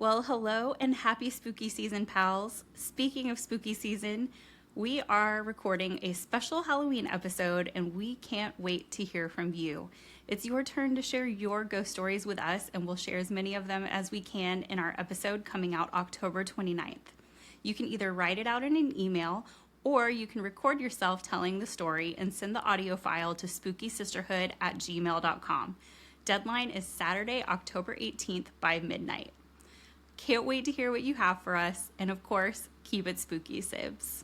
Well, hello and happy spooky season, pals. Speaking of spooky season, we are recording a special Halloween episode and we can't wait to hear from you. It's your turn to share your ghost stories with us, and we'll share as many of them as we can in our episode coming out October 29th. You can either write it out in an email or you can record yourself telling the story and send the audio file to spookysisterhood@gmail.com. Deadline is Saturday, October 18th by midnight. Can't wait to hear what you have for us, and of course, keep it spooky, Sibs.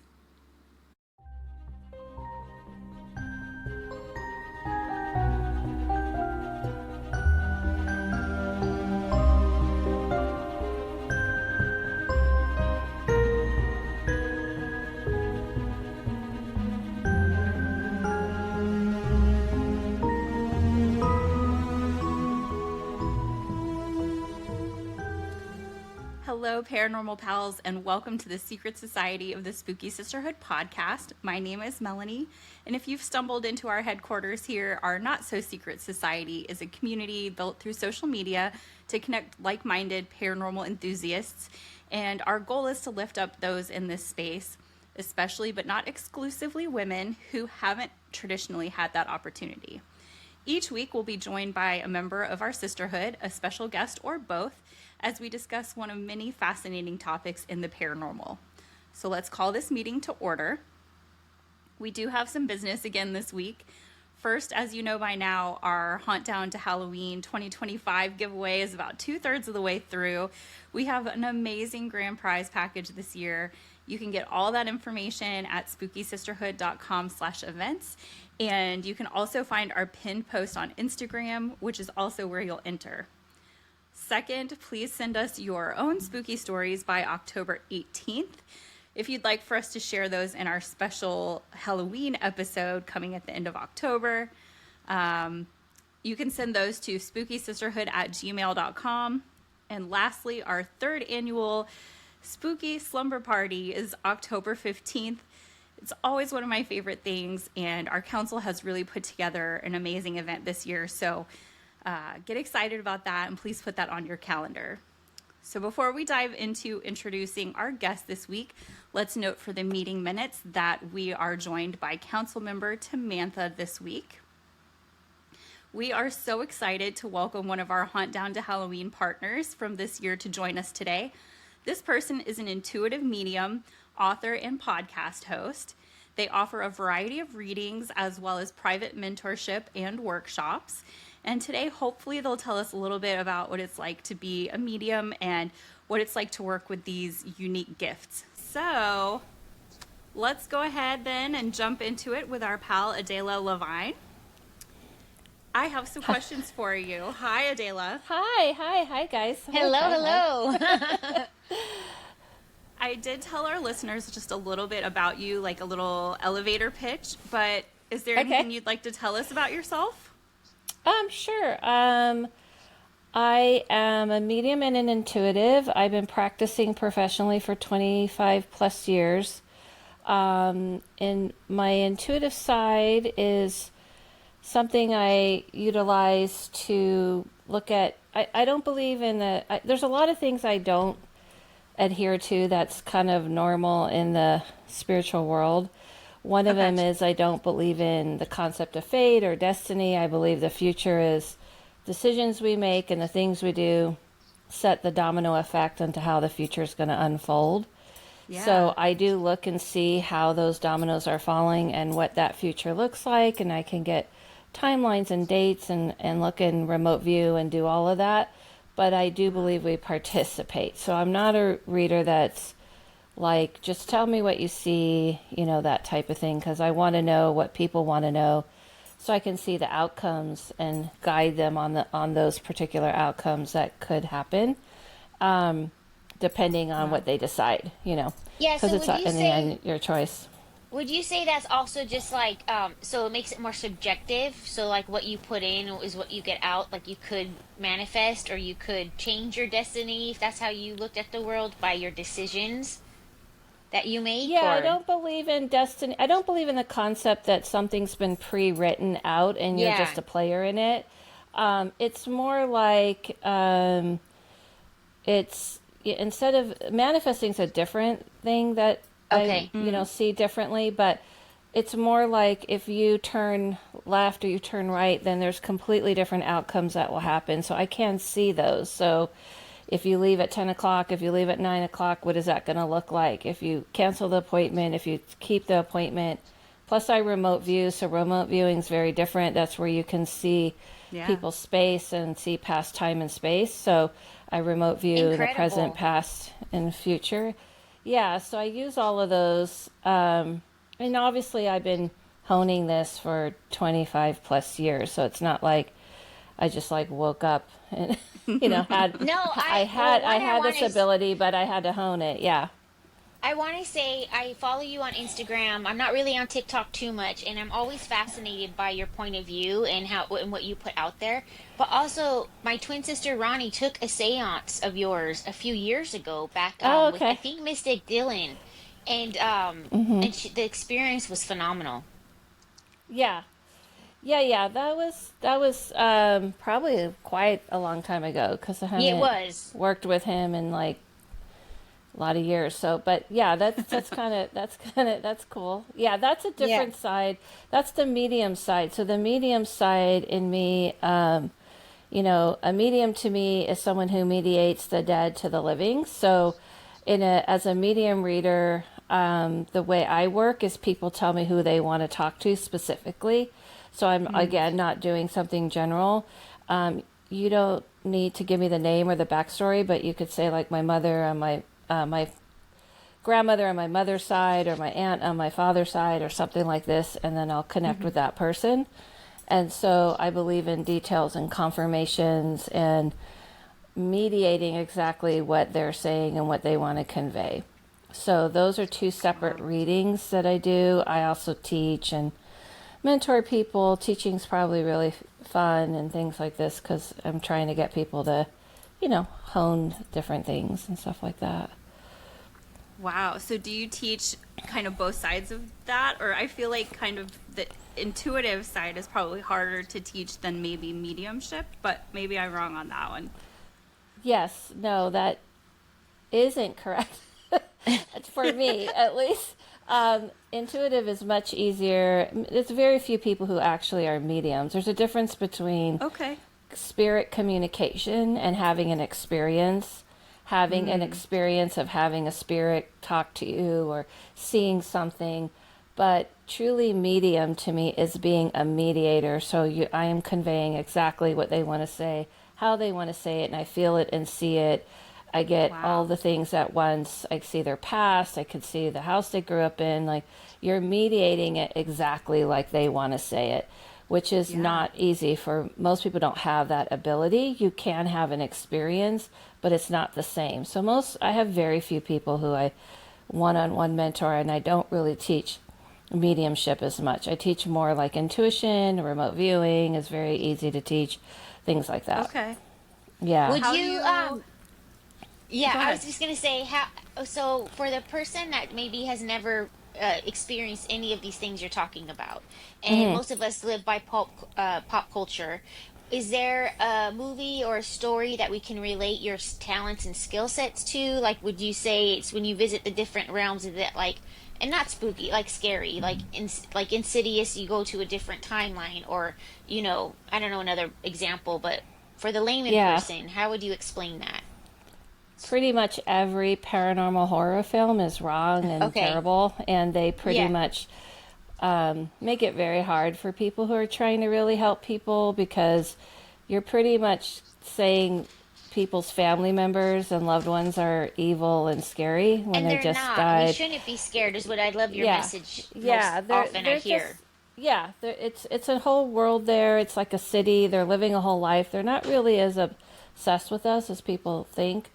Hello, paranormal pals, and welcome to the Secret Society of the Spooky Sisterhood podcast. My name is Melanie, and if you've stumbled into our headquarters here, our Not So Secret Society is a community built through social media to connect like-minded paranormal enthusiasts, and our goal is to lift up those in this space, especially but not exclusively women who haven't traditionally had that opportunity. Each week, we'll be joined by a member of our sisterhood, a special guest, or both, as we discuss one of many fascinating topics in the paranormal. So let's call this meeting to order. We do have some business again this week. First, as you know by now, our Haunt Down to Halloween 2025 giveaway is about 2/3 of the way through. We have an amazing grand prize package this year. You can get all that information at spookysisterhood.com/events. And you can also find our pinned post on Instagram, which is also where you'll enter. Second, please send us your own spooky stories by October 18th. If you'd like for us to share those in our special Halloween episode coming at the end of October, you can send those to spookysisterhood@gmail.com. And lastly, our third annual Spooky Slumber Party is October 15th. It's always one of my favorite things, and our council has really put together an amazing event this year. So get excited about that, and please put that on your calendar. So before we dive into introducing our guest this week, let's note for the meeting minutes that we are joined by council member Tamantha this week. We are so excited to welcome one of our Haunt Down to Halloween partners from this year to join us today. This person is an intuitive medium, author, and podcast host. They offer a variety of readings as well as private mentorship and workshops. And today, hopefully, they'll tell us a little bit about what it's like to be a medium and what it's like to work with these unique gifts. So let's go ahead then and jump into it with our pal Adela Lavine. I have some questions for you. Hi, Adela. Hi, guys. Hello. I did tell our listeners just a little bit about you, like a little elevator pitch, but is there anything you'd like to tell us about yourself? Sure. I am a medium and an intuitive. I've been practicing professionally for 25 plus years. And my intuitive side is something I utilize to look at. I don't believe in there's a lot of things I don't adhere to that's kind of normal in the spiritual world. One of them is I don't believe in the concept of fate or destiny. I believe the future is decisions we make, and the things we do set the domino effect into how the future is going to unfold. Yeah. So I do look and see how those dominoes are falling and what that future looks like, and I can get timelines and dates and look in remote view and do all of that. But I do believe we participate. So I'm not a reader that's like, just tell me what you see, that type of thing, because I want to know what people want to know so I can see the outcomes and guide them on those particular outcomes that could happen, depending on what they decide, Yeah, because so it's in the end your choice. Would you say that's also just like, so it makes it more subjective? So like what you put in is what you get out, like you could manifest or you could change your destiny if that's how you looked at the world by your decisions that you make? Yeah, I don't believe in destiny. I don't believe in the concept that something's been pre-written out and you're just a player in it. It's more like it's instead of manifesting is a different thing that I, Okay. see differently, but it's more like if you turn left or you turn right, then there's completely different outcomes that will happen. So I can see those. So if you leave at 10 o'clock, if you leave at 9 o'clock, what is that going to look like? If you cancel the appointment, if you keep the appointment. Plus, I remote view, so remote viewing is very different. That's where you can see Yeah. people's space and see past time and space. So I remote view in the present, Incredible. past, and future. Yeah, so I use all of those. And obviously, I've been honing this for 25 plus years. So it's not like I just like woke up and, had No, I I had want this to ability, but I had to hone it. Yeah. I want to say I follow you on Instagram. I'm not really on TikTok too much, and I'm always fascinated by your point of view and how and what you put out there. But also, my twin sister Ronnie took a séance of yours a few years ago, back Oh, with I okay. think Mystic Dylan, and the experience was phenomenal. Yeah. Yeah. That was probably quite a long time ago because I Yeah, it haven't was. worked with him in like a lot of years. So, but yeah, that's cool. Yeah, that's a Yeah. different side. That's the medium side. So the medium side in me, a medium to me is someone who mediates the dead to the living. So, as a medium reader, the way I work is people tell me who they want to talk to specifically. So I'm again not doing something general. You don't need to give me the name or the backstory, but you could say like my mother on my grandmother on my mother's side or my aunt on my father's side or something like this, and then I'll connect with that person. And so I believe in details and confirmations and mediating exactly what they're saying and what they want to convey. So those are two separate readings that I do. I also teach and mentor people. Teaching's probably really fun and things like this because I'm trying to get people to, hone different things and stuff like that. Wow. So do you teach kind of both sides of that? Or I feel like kind of the intuitive side is probably harder to teach than maybe mediumship, but maybe I'm wrong on that one. Yes, no, that isn't correct. For me, at least. Intuitive is much easier. There's very few people who actually are mediums. There's a difference between Okay. spirit communication and having an experience. Having an experience of having a spirit talk to you or seeing something. But truly, medium to me is being a mediator. So I am conveying exactly what they want to say, how they want to say it, and I feel it and see it. I get all Wow. the things at once. I see their past. I could see the house they grew up in. Like you're mediating it exactly like they want to say it, which is Yeah. not easy for most people. Don't have that ability. You can have an experience, but it's not the same. So I have very few people who I one-on-one mentor, and I don't really teach mediumship as much. I teach more like intuition, remote viewing is very easy to teach, things like that. Okay. Yeah. Would How do you you Yeah, go I ahead? was just gonna say how. So for the person that maybe has never experienced any of these things you're talking about, and most of us live by pop culture, is there a movie or a story that we can relate your talents and skill sets to? Like, would you say it's when you visit the different realms of it, like, and not spooky, like scary, like Insidious, you go to a different timeline, or I don't know another example, but for the layman Yeah. person, how would you explain that? Pretty much every paranormal horror film is wrong and Okay. terrible, and they pretty Yeah. much make it very hard for people who are trying to really help people because you're pretty much saying people's family members and loved ones are evil and scary when And they they're just not. We died. shouldn't be scared, is what I love your Yeah, message most yeah, often I they're just hear. it's a whole world there. It's like a city. They're living a whole life. They're not really as obsessed with us as people think.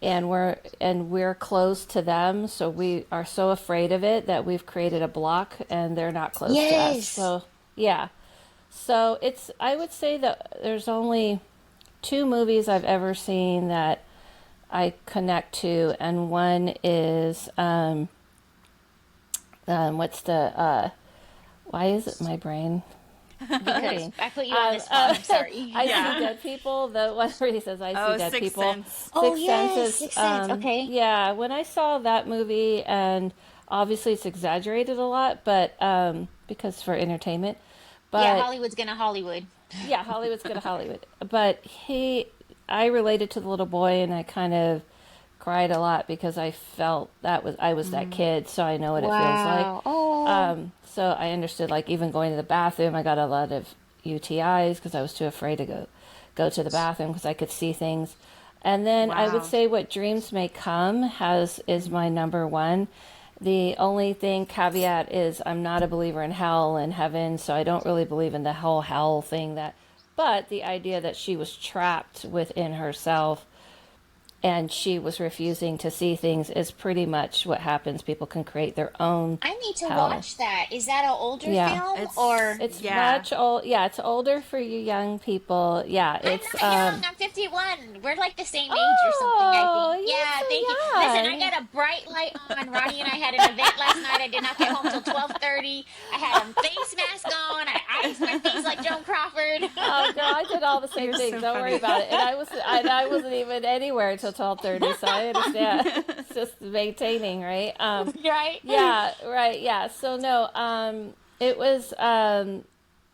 And we're close to them, so we are so afraid of it that we've created a block and they're not close to us. Yes. So yeah. So I would say that there's only two movies I've ever seen that I connect to, and one is what's the why is it my brain? Because kidding. I put you on the spot. I'm sorry. I Yeah. see dead people. The one where he says, "I see Oh, dead Sixth people." Sense. Oh Sixth Sense yes, is, Sixth Sense. Okay. yeah. When I saw that movie, and obviously it's exaggerated a lot, but because for entertainment, Yeah, but Hollywood's gonna Hollywood. yeah, Hollywood's good to Hollywood. But I related to the little boy, and I kind of cried a lot because I felt I was that kid, so I know what it feels like. Wow. Oh. So I understood, like, even going to the bathroom, I got a lot of UTIs because I was too afraid to go to the bathroom because I could see things. And then I would Wow. say What Dreams May Come has is my number one. The only thing caveat is I'm not a believer in hell and heaven, so I don't really believe in the whole hell thing, but the idea that she was trapped within herself and she was refusing to see things is pretty much what happens. People can create their own I need to hell. watch that. Is that an older Yeah. film It's or? It's Yeah. much old. Yeah, it's older for you young people. Yeah, I'm it's not young. I'm 51. We're like the same age or something, I Oh, think. you're Yeah, so thank you. Listen, I young. got a bright light on. Ronnie and I had an event last night. I did not get home till 12:30. I had a face mask on. I iced my face like Joan Crawford. Oh, girl, I did all the same You're things. so Don't worry funny. about it. And I wasn't even anywhere until 12:30, so I understand. It's just maintaining, right? Right? Yeah, right. Yeah. So no, it was yeah,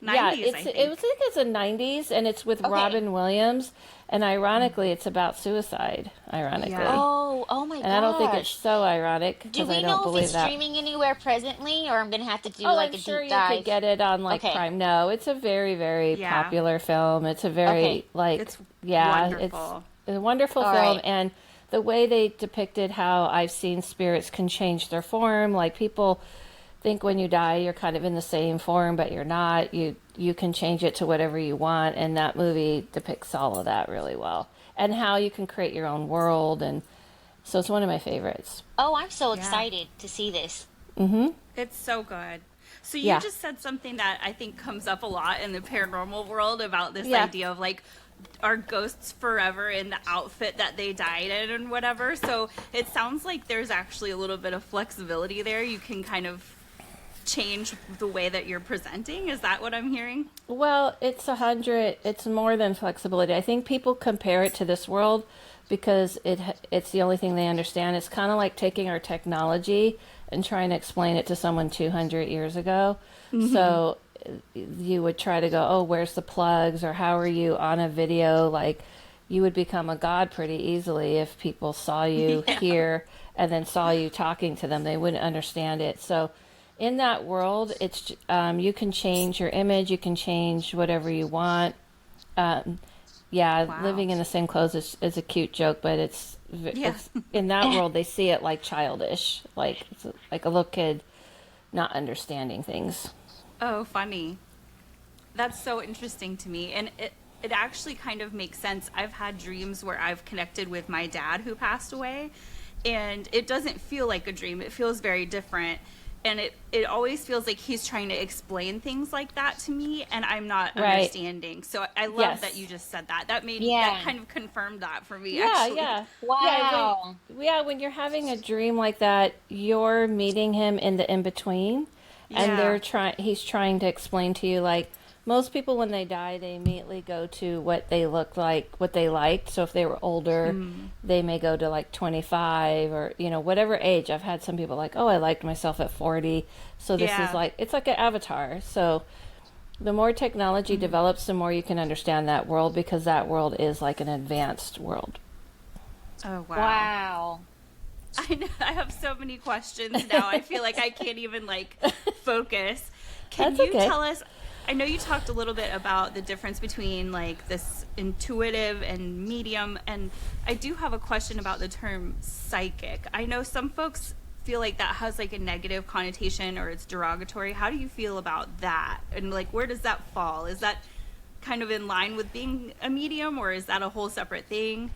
90s, I it was think. like it's the 90s, and it's with Okay. Robin Williams, and ironically it's about suicide, ironically. Yeah. Oh my And I don't think it's gosh. so ironic Do because I we don't know if believe it's that. streaming anywhere presently, or I'm gonna have to do Oh, like I'm a sure deep you could dive? get it on like Okay. Prime. No, it's a very, very Yeah. popular film. It's a very Okay. like It's yeah, wonderful. it's a wonderful All film, right. and the way they depicted how I've seen spirits can change their form. Like people think when you die you're kind of in the same form, but you're not. You can change it to whatever you want, and that movie depicts all of that really well, and how you can create your own world, and so it's one of my favorites. Oh, I'm so Yeah. excited to see this. It's so good. So you Yeah. just said something that I think comes up a lot in the paranormal world about this Yeah. idea of like, are ghosts forever in the outfit that they died in and whatever? So it sounds like there's actually a little bit of flexibility there. You can kind of change the way that you're presenting. Is that what I'm hearing? Well, it's more than flexibility. I think people compare it to this world because it's the only thing they understand. It's kind of like taking our technology and trying to explain it to someone 200 years ago. So you would try to go, "Oh, where's the plugs?" or "How are you on a video?" Like you would become a god pretty easily if people saw you here and then saw you talking to them. They wouldn't understand it. So in that world, it's you can change your image, you can change whatever you want. Yeah, Wow. living in the same clothes is a cute joke, but Yeah. it's in that world they see it like childish, like it's like a little kid not understanding things. Oh, funny. That's so interesting to me. And it actually kind of makes sense. I've had dreams where I've connected with my dad who passed away, and it doesn't feel like a dream. It feels very different. And it always feels like he's trying to explain things like that to me, and I'm not Right. understanding. So I love Yes. that you just said that. That made Yeah. that kind of confirmed that for me, Yeah, actually. yeah. Wow. Yeah, when you're having a dream like that, you're meeting him in the in between, and Yeah. he's trying to explain to you, like most people when they die, they immediately go to what they looked like, what they liked. So if they were older, they may go to like 25 or whatever age. I've had some people like, "Oh, I liked myself at 40." So this Yeah. is like it's like an avatar. So the more technology develops, the more you can understand that world because that world is like an advanced world. Oh, wow. Wow. I have so many questions now. I feel like I can't even like focus. Can That's you okay. tell us? I know you talked a little bit about the difference between like this intuitive and medium, and I do have a question about the term psychic. I know some folks feel like that has like a negative connotation or it's derogatory. How do you feel about that? And like where does that fall? Is that kind of in line with being a medium, or is that a whole separate thing?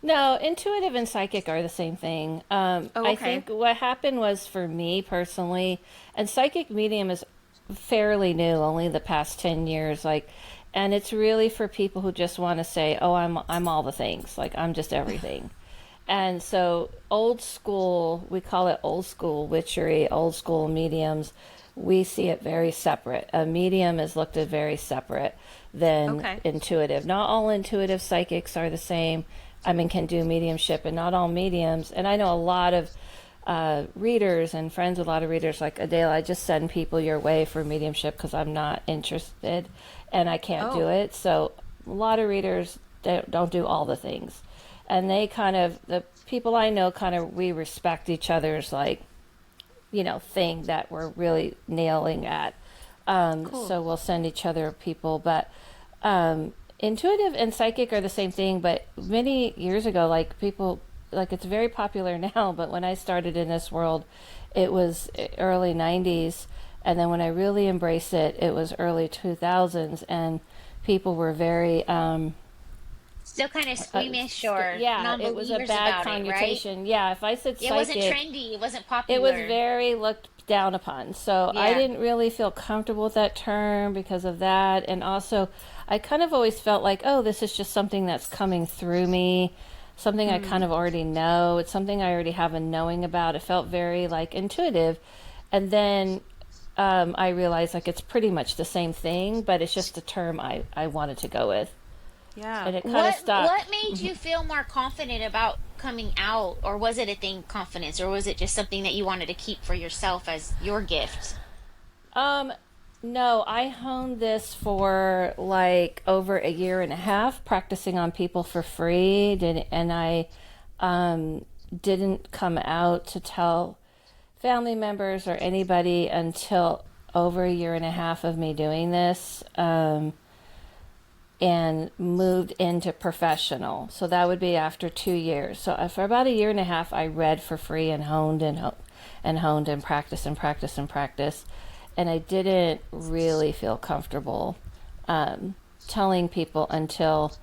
No, intuitive and psychic are the same thing. Oh, I okay. think what happened was for me personally, and psychic medium is fairly new, only the past 10 years, like, and it's really for people who just want to say, "Oh, I'm all the things, like I'm just everything." And so, old school, we call it old school witchery, old school mediums. We see it very separate. A medium is looked at very separate than Okay. intuitive. Not all intuitive psychics are the same. I mean, can do mediumship, and not all mediums. And I know a lot of readers and friends with a lot of readers like Adela. I just send people your way for mediumship because I'm not interested and I can't do Oh, it. So a lot of readers don't do all the things, and they kind of, the people I know, kind of, we respect each other's, like, thing that we're really nailing at. cool. So we'll send each other people, but intuitive and psychic are the same thing. But many years ago, like, people, like, it's very popular now, but when I started in this world, it was early 90s. And then when I really embraced it, it was early 2000s. And people were very, Still kind of squeamish or yeah, it was a non-believers bad about it, right? connotation. Yeah, if I said It wasn't psychic, trendy. It wasn't it was popular. very looked down upon. So I Yeah. didn't really feel comfortable with that term because of that. And also, I kind of always felt like, oh, this is just something that's coming through me, something I kind of already know. It's something I already have a knowing about. It felt very like intuitive. And then I realized, like, it's pretty much the same thing, but it's just a term I wanted to go with. Yeah. And it kind of stuck. What made you feel more confident about coming out, or was it a thing, confidence, or was it just something that you wanted to keep for yourself as your gift? Um, no, I honed this for like over a year and a half, practicing on people for free. And I didn't come out to tell family members or anybody until over a year and a half of me doing this, and moved into professional. So that would be after 2 years. So for about a year and a half, I read for free and honed and honed and practiced and practiced and practiced. And I didn't really feel comfortable telling people until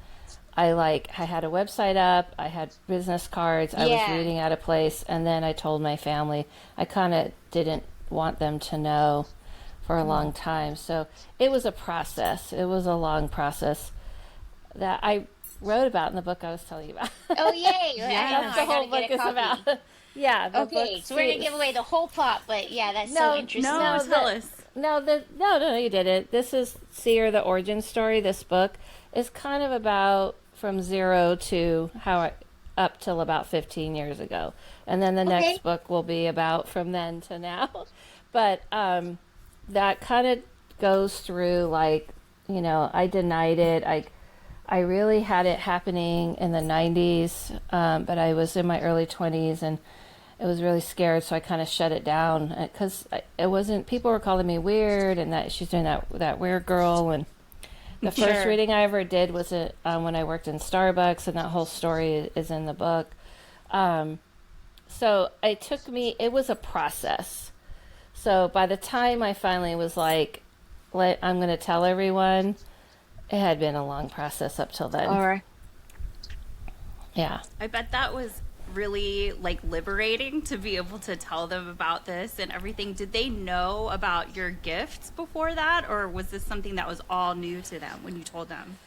I had a website up, I had business cards, I was Yeah. reading at a place, and then I told my family. I kind of didn't want them to know for a long time. So it was a process. It was a long process that I wrote about in the book I was telling you about. Oh, yay! I know. That's the I whole gotta book get a is about. copy. Yeah, the book. Okay, so we're gonna give away the whole plot, but yeah, that's so No, interesting. No, no, tell us. no, you didn't. This is Seer, the origin story. This book is kind of about from zero to up till about 15 years ago, and then the Okay. next book will be about from then to now. But that kind of goes through, like, I denied it. I really had it happening in the 90s, but I was in my early 20s and it was really scared, so I kind of shut it down because it wasn't. People were calling me weird and that she's doing that weird girl. And the first Sure. reading I ever did was when I worked in Starbucks, and that whole story is in the book. So it took me. It was a process. So by the time I finally was like, I'm going to tell everyone," it had been a long process up till then. All right. Yeah. I bet that was really like liberating to be able to tell them about this and everything. Did they know about your gifts before that, or was this something that was all new to them when you told them?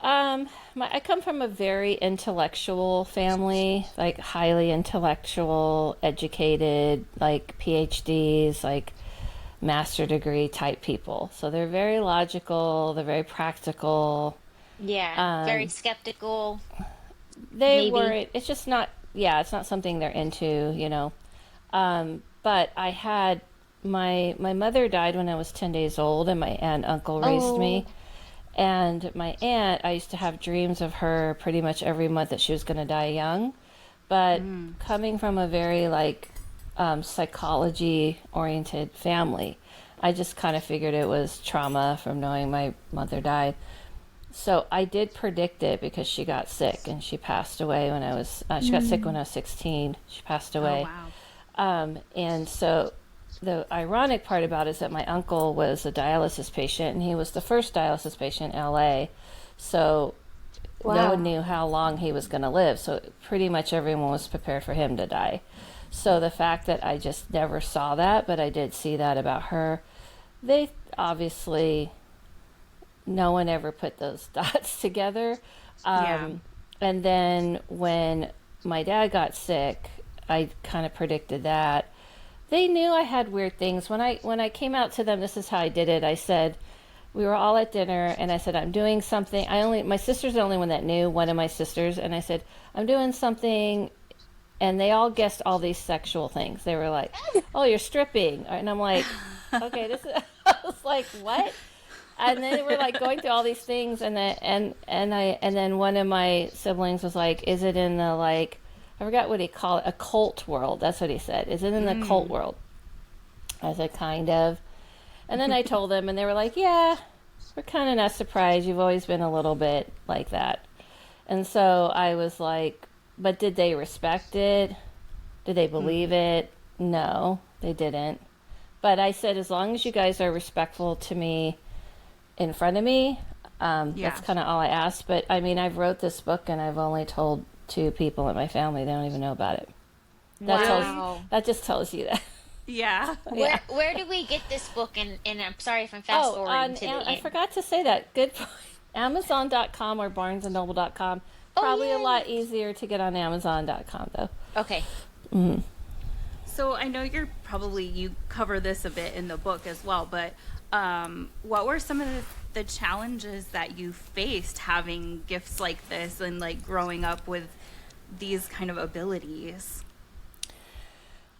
I come from a very intellectual family, like highly intellectual, educated, like PhDs, like master degree type people. So they're very logical, they're very practical. Yeah. Very skeptical, They maybe. were, it's just not, yeah, it's not something they're into. But I had, my mother died when I was 10 days old, and my aunt and uncle raised Oh. me. And my aunt, I used to have dreams of her pretty much every month that she was going to die young. But coming from a very, like, psychology oriented family, I just kind of figured it was trauma from knowing my mother died. So I did predict it because she got sick and she passed away when she got sick when I was 16. She passed Oh, away. wow. And so the ironic part about it is that my uncle was a dialysis patient, and he was the first dialysis patient in LA. So no one Wow. knew how long he was going to live. So pretty much everyone was prepared for him to die. So the fact that I just never saw that, but I did see that about her, they obviously, no one ever put those dots together. Yeah. And then when my dad got sick, I kind of predicted that. They knew I had weird things. When I came out to them, this is how I did it. I said, we were all at dinner, and I said, I'm doing something. My sister's the only one that knew, one of my sisters, and I said, I'm doing something, and they all guessed all these sexual things. They were like, oh, you're stripping. And I'm like, okay, this is, I was like, what? And then we're like going through all these things, and then one of my siblings was like, is it in the, like, I forgot what he called it, a cult world. That's what he said. Is it in the cult world? I said, kind of. And then I told them, and they were like, yeah, we're kind of not surprised. You've always been a little bit like that. And so I was like, but did they respect it? Did they believe it? No, they didn't. But I said, as long as you guys are respectful to me in front of me, that's kind of all I asked. But I mean, I've wrote this book, and I've only told 2 people in my family. They don't even know about it. That just tells you that. Yeah. Where do we get this book? And I'm sorry if I'm fast forwarding to the end. I forgot to say that. Good point. Amazon.com or BarnesandNoble.com. Probably a lot easier to get on Amazon.com though. Okay. Mm-hmm. So I know you cover this a bit in the book as well, but what were some of the challenges that you faced having gifts like this and like growing up with these kind of abilities?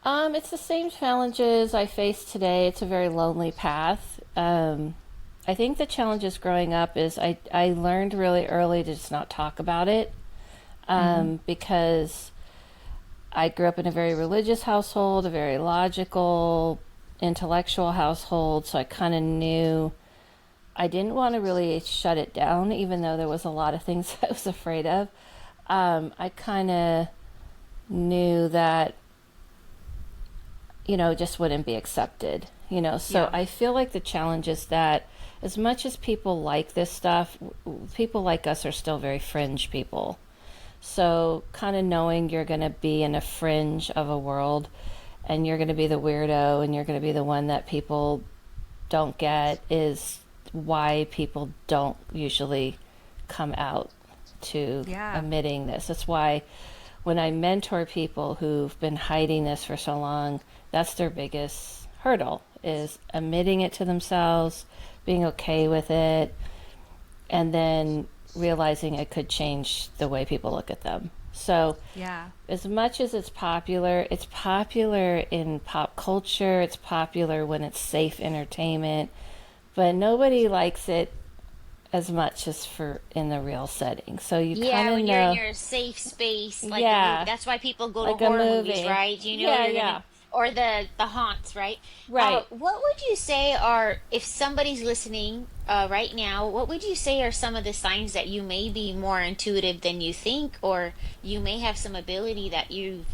It's the same challenges I face today. It's a very lonely path. I think the challenges growing up is I learned really early to just not talk about it, because I grew up in a very religious household, a very logical, intellectual household, so I kind of knew I didn't want to really shut it down, even though there was a lot of things I was afraid of. I kind of knew that, just wouldn't be accepted, so I feel like the challenge is that as much as people like this stuff, people like us are still very fringe people. So kind of knowing you're going to be in a fringe of a world, and you're going to be the weirdo, and you're going to be the one that people don't get, is why people don't usually come out to admitting this. That's why when I mentor people who've been hiding this for so long, that's their biggest hurdle, is admitting it to themselves, being okay with it, and then realizing it could change the way people look at them. So as much as it's popular in pop culture, it's popular when it's safe entertainment, but nobody likes it as much as in the real setting. So you kind of know. When you're in your safe space, like that's why people go to horror movies, right? Or the haunts, right? Right. What would you say are, if somebody's listening right now, what would you say are some of the signs that you may be more intuitive than you think, or you may have some ability that you've,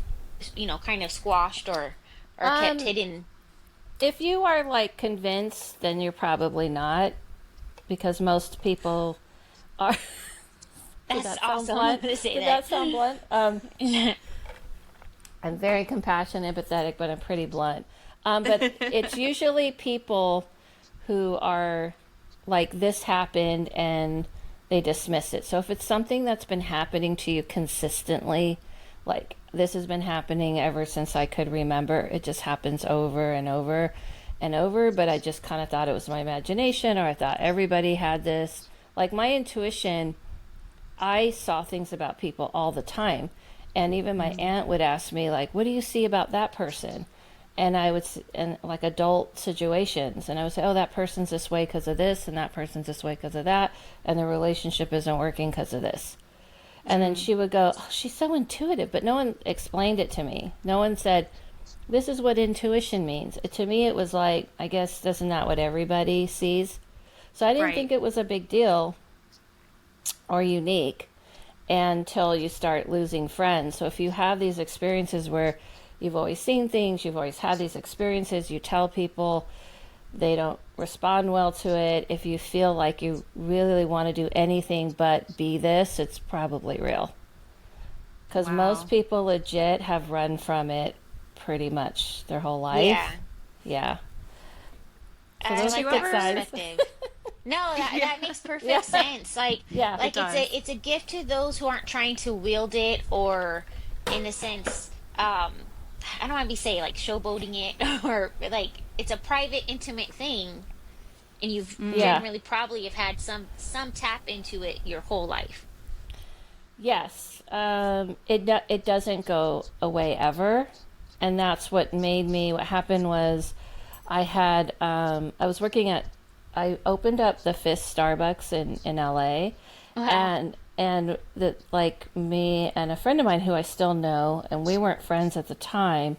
kind of squashed or kept hidden? If you are like convinced, then you're probably not, because most people are. That's awesome. I'm going to say Did that sound blunt? I'm very compassionate, empathetic, but I'm pretty blunt. But it's usually people who are like, this happened, and they dismiss it. So if it's something that's been happening to you consistently, like this has been happening ever since I could remember, it just happens over and over and over, but I just kind of thought it was my imagination, or I thought everybody had this. Like my intuition, I saw things about people all the time. And even my aunt would ask me, like, what do you see about that person? And I would, in like adult situations, and I would say, oh, that person's this way because of this, and that person's this way because of that, and the relationship isn't working because of this. And then she would go, oh, she's so intuitive, but no one explained it to me. No one said, this is what intuition means. To me, it was like, I guess that's not what everybody sees. So I didn't think it was a big deal or unique until you start losing friends. So if you have these experiences where you've always seen things, you've always had these experiences, you tell people, they don't respond well to it. If you feel like you really want to do anything but be this, it's probably real. Because most people legit have run from it pretty much their whole life. Yeah. So I like that perspective. No, that makes perfect sense. Like it's a gift to those who aren't trying to wield it or in a sense, I don't want to be say like showboating it or like it's a private, intimate thing, and you've Yeah. generally probably have had some tap into it your whole life. Yes. It doesn't go away ever, and that's what made me. What happened was, I was working at. I opened up the fifth Starbucks in LA, Wow. and the like me and a friend of mine who I still know, and we weren't friends at the time.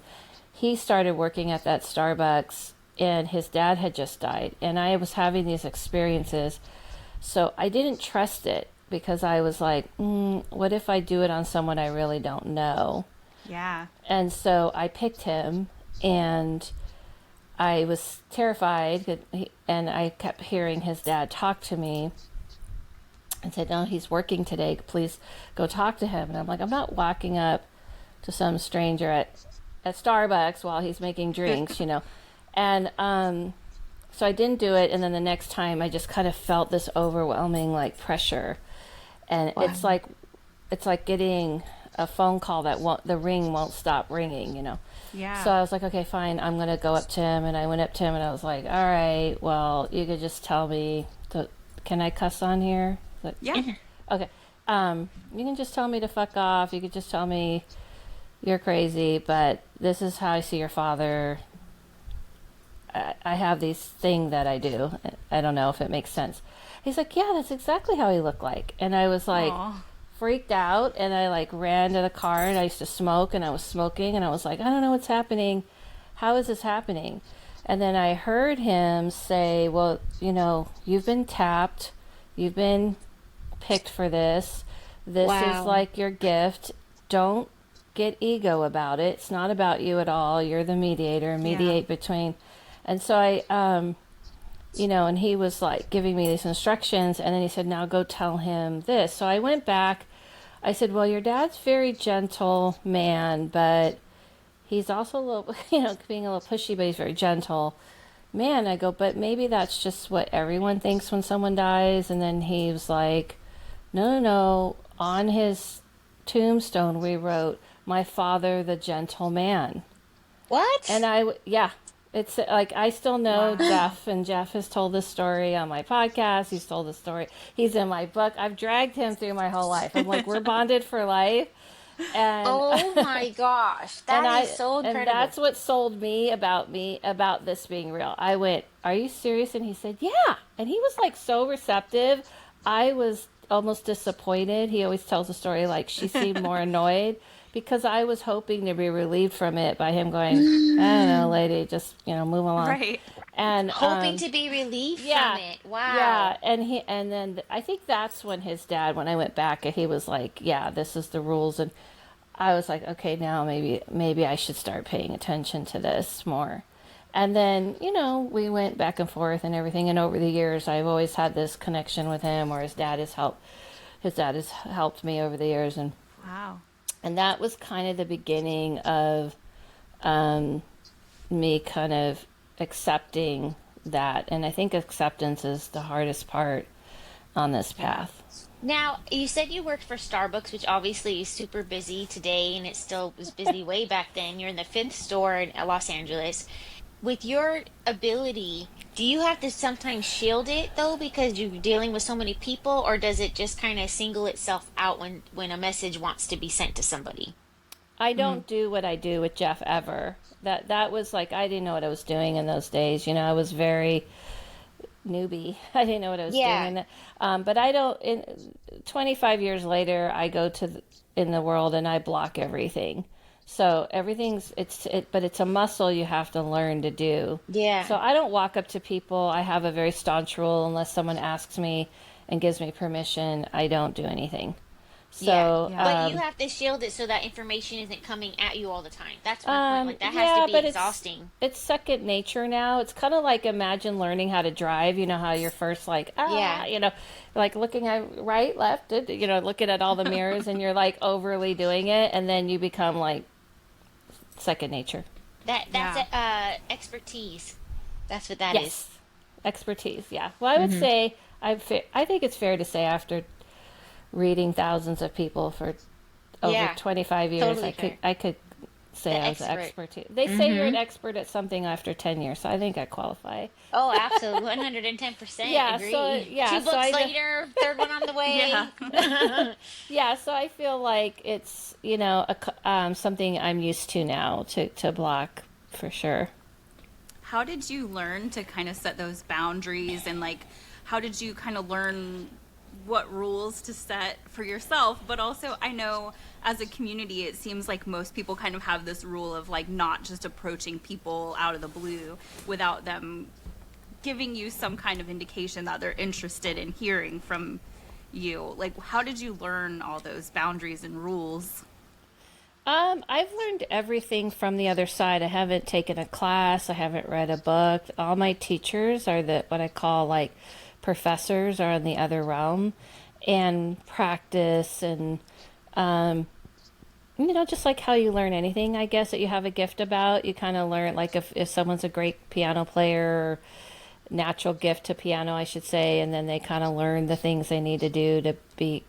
He started working at that Starbucks, and his dad had just died, and I was having these experiences, so I didn't trust it because I was like, what if I do it on someone I really don't know? Yeah. And so I picked him, and I was terrified, and I kept hearing his dad talk to me and said, "No, he's working today. Please go talk to him." And I'm like, I'm not walking up to some stranger at Starbucks while he's making drinks, you know. And so I didn't do it. And then the next time, I just kind of felt this overwhelming like pressure, and Wow. it's like getting a phone call that won't the ring won't stop ringing, you know. Yeah. So I was like, okay, fine, I'm gonna go up to him, and I went up to him, and I was like, all right, well, you could just tell me can I cuss on here? Like, Yeah. okay, you can just tell me to fuck off. You could just tell me you're crazy, but this is how I see your father. I have these thing that I do. I don't know if it makes sense. He's like, yeah, that's exactly how he looked like. And I was like, Aw. freaked out, and I like ran to the car, and I used to smoke, and I was smoking, and I was like, I don't know what's happening. How is this happening? And then I heard him say, well, you know, you've been tapped. You've been picked for this. This is Wow. like your gift. Don't get ego about it. It's not about you at all. You're the mediator. Mediate between. And so you know, and he was like giving me these instructions, and then he said, now go tell him this. So I went back. I said, well, your dad's very gentle man, but he's also a little, you know, being a little pushy, but he's very gentle man. I go, but maybe that's just what everyone thinks when someone dies. And then he was like, no, no, no. On his tombstone, we wrote, my father, the gentle man. What? And yeah, it's like I still know Wow. Jeff, and Jeff has told this story on my podcast. He's told this story. He's in my book. I've dragged him through my whole life. I'm like, we're bonded for life. And Oh my gosh, and that is so and incredible. that's what sold me about this being real. I went, "Are you serious?" And he said, "Yeah." And he was like so receptive. I was almost disappointed. He always tells a story like she seemed more annoyed because I was hoping to be relieved from it by him going, "I don't know, lady, just, you know, move along." Right. And Hoping to be relieved yeah, from it. Wow. yeah, and then I think that's when his dad, when I went back, he was like, "Yeah, this is the rules," and I was like, "Okay, now maybe I should start paying attention to this more." And then, you know, we went back and forth and everything, and over the years, I've always had this connection with him, or his dad has helped me over the years, Wow. and that was kind of the beginning of um, me kind of accepting that. And I think acceptance is the hardest part on this path. Now, you said you worked for Starbucks, which obviously is super busy today, and it still was busy way back then. You're in the fifth store in Los Angeles. With your ability, do you have to sometimes shield it though because you're dealing with so many people, or does it just kind of single itself out when a message wants to be sent to somebody? I don't do what I do with Jeff ever. That was like, I didn't know what I was doing in those days. You know, I was very newbie. I didn't know what I was doing. Yeah. But I don't. 25 years later, I go in the world, and I block everything. So everything's but it's a muscle you have to learn to do. Yeah. So I don't walk up to people. I have a very staunch rule: unless someone asks me and gives me permission, I don't do anything. Yeah. So Yeah. But you have to shield it so that information isn't coming at you all the time. That's my point. Like that has yeah, to be but exhausting. it's second nature now. It's kind of like, imagine learning how to drive. You know how you're first like, Yeah. you know, like looking at right, left, you know, looking at all the mirrors, and you're like overly doing it, and then you become like second nature. That's Yeah. expertise. That's what that is. Yes, expertise. Yeah. Well, I would say I think it's fair to say, after reading thousands of people for over Yeah, 25 years, totally fair. I could say The I was an expert. expert too. They say you're an expert at something after 10 years, so I think I qualify. Oh, absolutely. 110% Yeah, so agree. yeah, Two so books I later, third one on the Yeah. way. yeah, so I feel like it's, something I'm used to now to block for sure. How did you learn to kind of set those boundaries, and like how did you kind of learn what rules to set for yourself? But also, I know as a community it seems like most people kind of have this rule of like not just approaching people out of the blue without them giving you some kind of indication that they're interested in hearing from you. Like, how did you learn all those boundaries and rules? I've learned everything from the other side. I haven't taken a class. I haven't read a book. All my teachers are what I call like professors are in the other realm, and practice and just like how you learn anything, I guess, that you have a gift about. You kind of learn, like if someone's a great piano player or natural gift to piano, I should say, and then they kind of learn the things they need to do to be,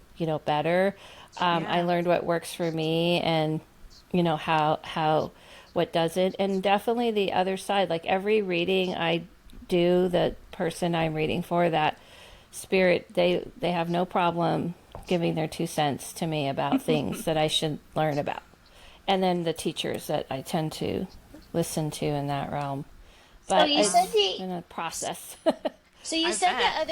better. I Yeah. learned what works for me, and how what doesn't, and definitely the other side. Like every reading I do, the person I'm reading for, that spirit, they have no problem giving their 2 cents to me about things that I should learn about, and then the teachers that I tend to listen to in that realm. So But you said it's the been a process. so you I said bet.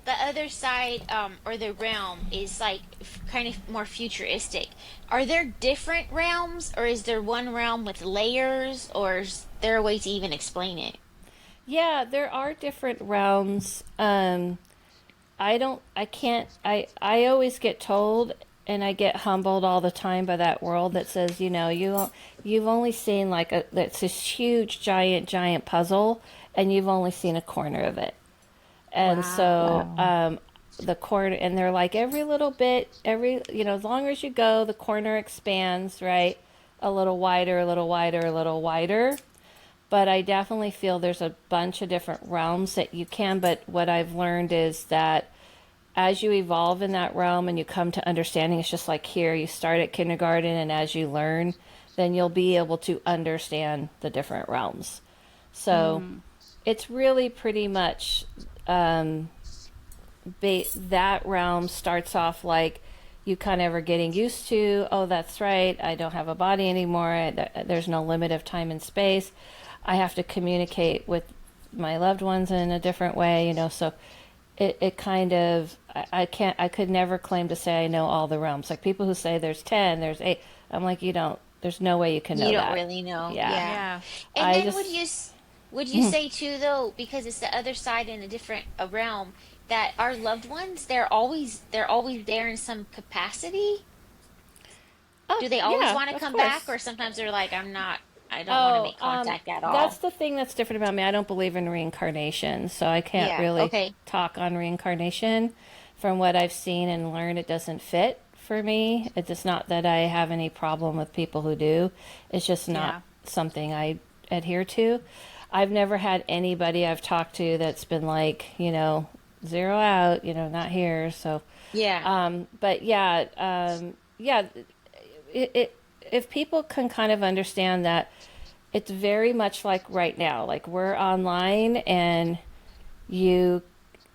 the other side or the realm is like kind of more futuristic. Are there different realms, or is there one realm with layers, or is there a way to even explain it? Yeah, there are different realms. I can't, I always get told, and I get humbled all the time by that world that says, you've only seen like that's this huge, giant puzzle, and you've only seen a corner of it. And so, Wow. the corner, and they're like every little bit, as long as you go, the corner expands, right? A little wider, a little wider, a little wider. But I definitely feel there's a bunch of different realms that you can. But what I've learned is that as you evolve in that realm and you come to understanding, it's just like here, you start at kindergarten, and as you learn, then you'll be able to understand the different realms. So it's really pretty much that realm starts off like you kind of are getting used to, oh, that's right, I don't have a body anymore. There's no limit of time and space. I have to communicate with my loved ones in a different way, so it kind of, I could never claim to say I know all the realms. Like people who say there's 10, there's 8. I'm like, you don't, there's no way you can know You don't that. really know. Yeah. Yeah. Yeah. And I then just, would you say too though, because it's the other side in a different realm, that our loved ones, they're always there in some capacity? oh, Do they always yeah, want to of come back, course. or sometimes they're like, I don't want to Oh, make contact at that's all? the thing that's different about me. I don't believe in reincarnation, so I can't Yeah. really Okay. talk on reincarnation. From what I've seen and learned, it doesn't fit for me. It's just not that I have any problem with people who do. It's just not Yeah. something I adhere to. I've never had anybody I've talked to that's been like, zero out, not here. So, Yeah. but yeah, yeah, if people can kind of understand that it's very much like right now, like we're online and you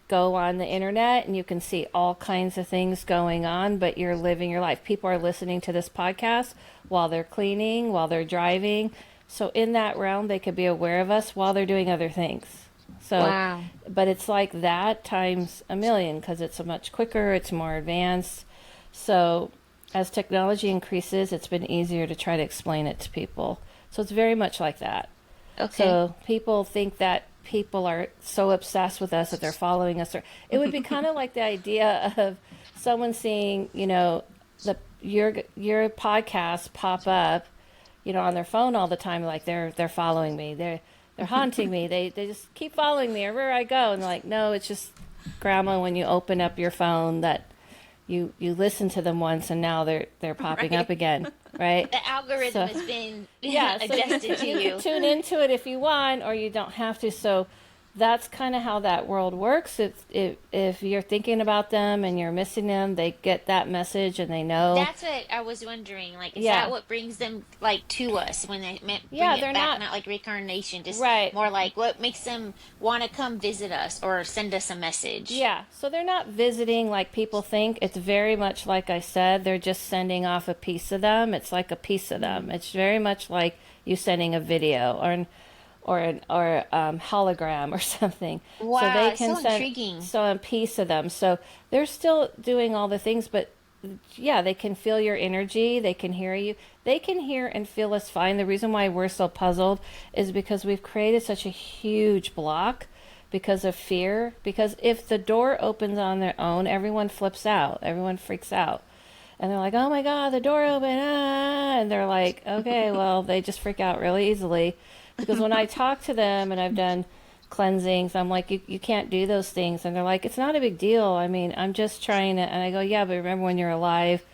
go on the internet and you can see all kinds of things going on, but you're living your life. People are listening to this podcast while they're cleaning, while they're driving. So in that realm, they could be aware of us while they're doing other things. So, Wow. but it's like that times a million because it's much quicker, it's more advanced. So as technology increases, it's been easier to try to explain it to people. So it's very much like that. Okay. So people think that people are so obsessed with us that they're following us. Or it would be kind of like the idea of someone seeing, your podcast pop up, on their phone all the time, like they're following me. They're haunting me. They just keep following me everywhere I go. And they're like, no, it's just grandma when you open up your phone that you listen to them once and now they're popping Right. up again, right? The algorithm So has been yeah, so adjusted to you can you. tune into it if you want, or you don't have to. So that's kind of how that world works. If you're thinking about them and you're missing them, they get that message and they know. That's what I was wondering. Like, is that Yeah. what brings them like to us when they bring Yeah, it they're back? not Not like reincarnation, just right. more like what makes them want to come visit us or send us a message. Yeah, so they're not visiting like people think. It's very much like I said, they're just sending off a piece of them. It's like a piece of them. It's very much like you sending a video or hologram or something. So Wow, they it's can so send intriguing. a piece of them. So they're still doing all the things, but yeah, they can feel your energy. They can hear you. They can hear and feel us fine. The reason why we're so puzzled is because we've created such a huge block because of fear. Because if the door opens on their own, everyone flips out. Everyone freaks out. And they're like, oh my God, the door opened. Ah. And they're like, okay, well, they just freak out really easily. Because when I talk to them and I've done cleansings, I'm like, you can't do those things. And they're like, it's not a big deal. I mean, I'm just trying to. And I go, yeah, but remember when you're alive,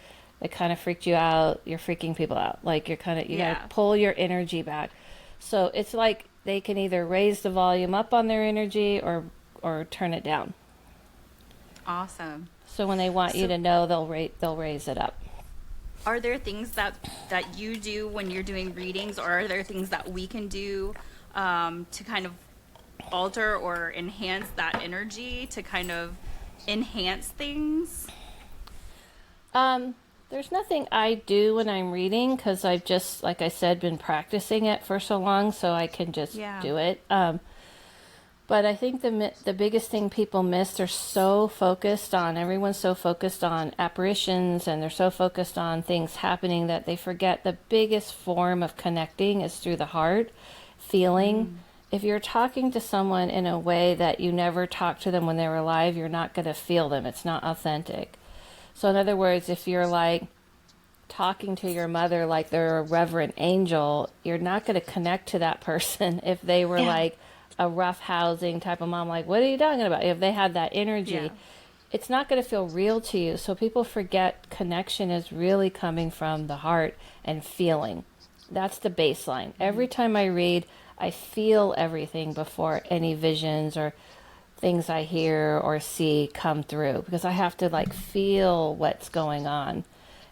it kind of freaked you out. You're freaking people out. Like you got Yeah. to pull your energy back. So it's like they can either raise the volume up on their energy or turn it down. Awesome. So when they want you So to know, they'll raise it up. are there things that you do when you're doing readings, or are there things that we can do to kind of alter or enhance that energy to kind of enhance things? There's nothing I do when I'm reading because I've just, like I said, been practicing it for so long, so I can just Yeah. do it. But I think the biggest thing people miss, they're so focused on, everyone's so focused on apparitions and they're so focused on things happening that they forget the biggest form of connecting is through the heart, feeling. If you're talking to someone in a way that you never talked to them when they were alive, you're not going to feel them. It's not authentic. So in other words, if you're like talking to your mother like they're a reverend angel, you're not going to connect to that person if they were Yeah. like a rough housing type of mom, like, what are you talking about? If they had that energy, Yeah. it's not going to feel real to you. So people forget connection is really coming from the heart and feeling. That's the baseline. Every time I read, I feel everything before any visions or things I hear or see come through because I have to like feel what's going on.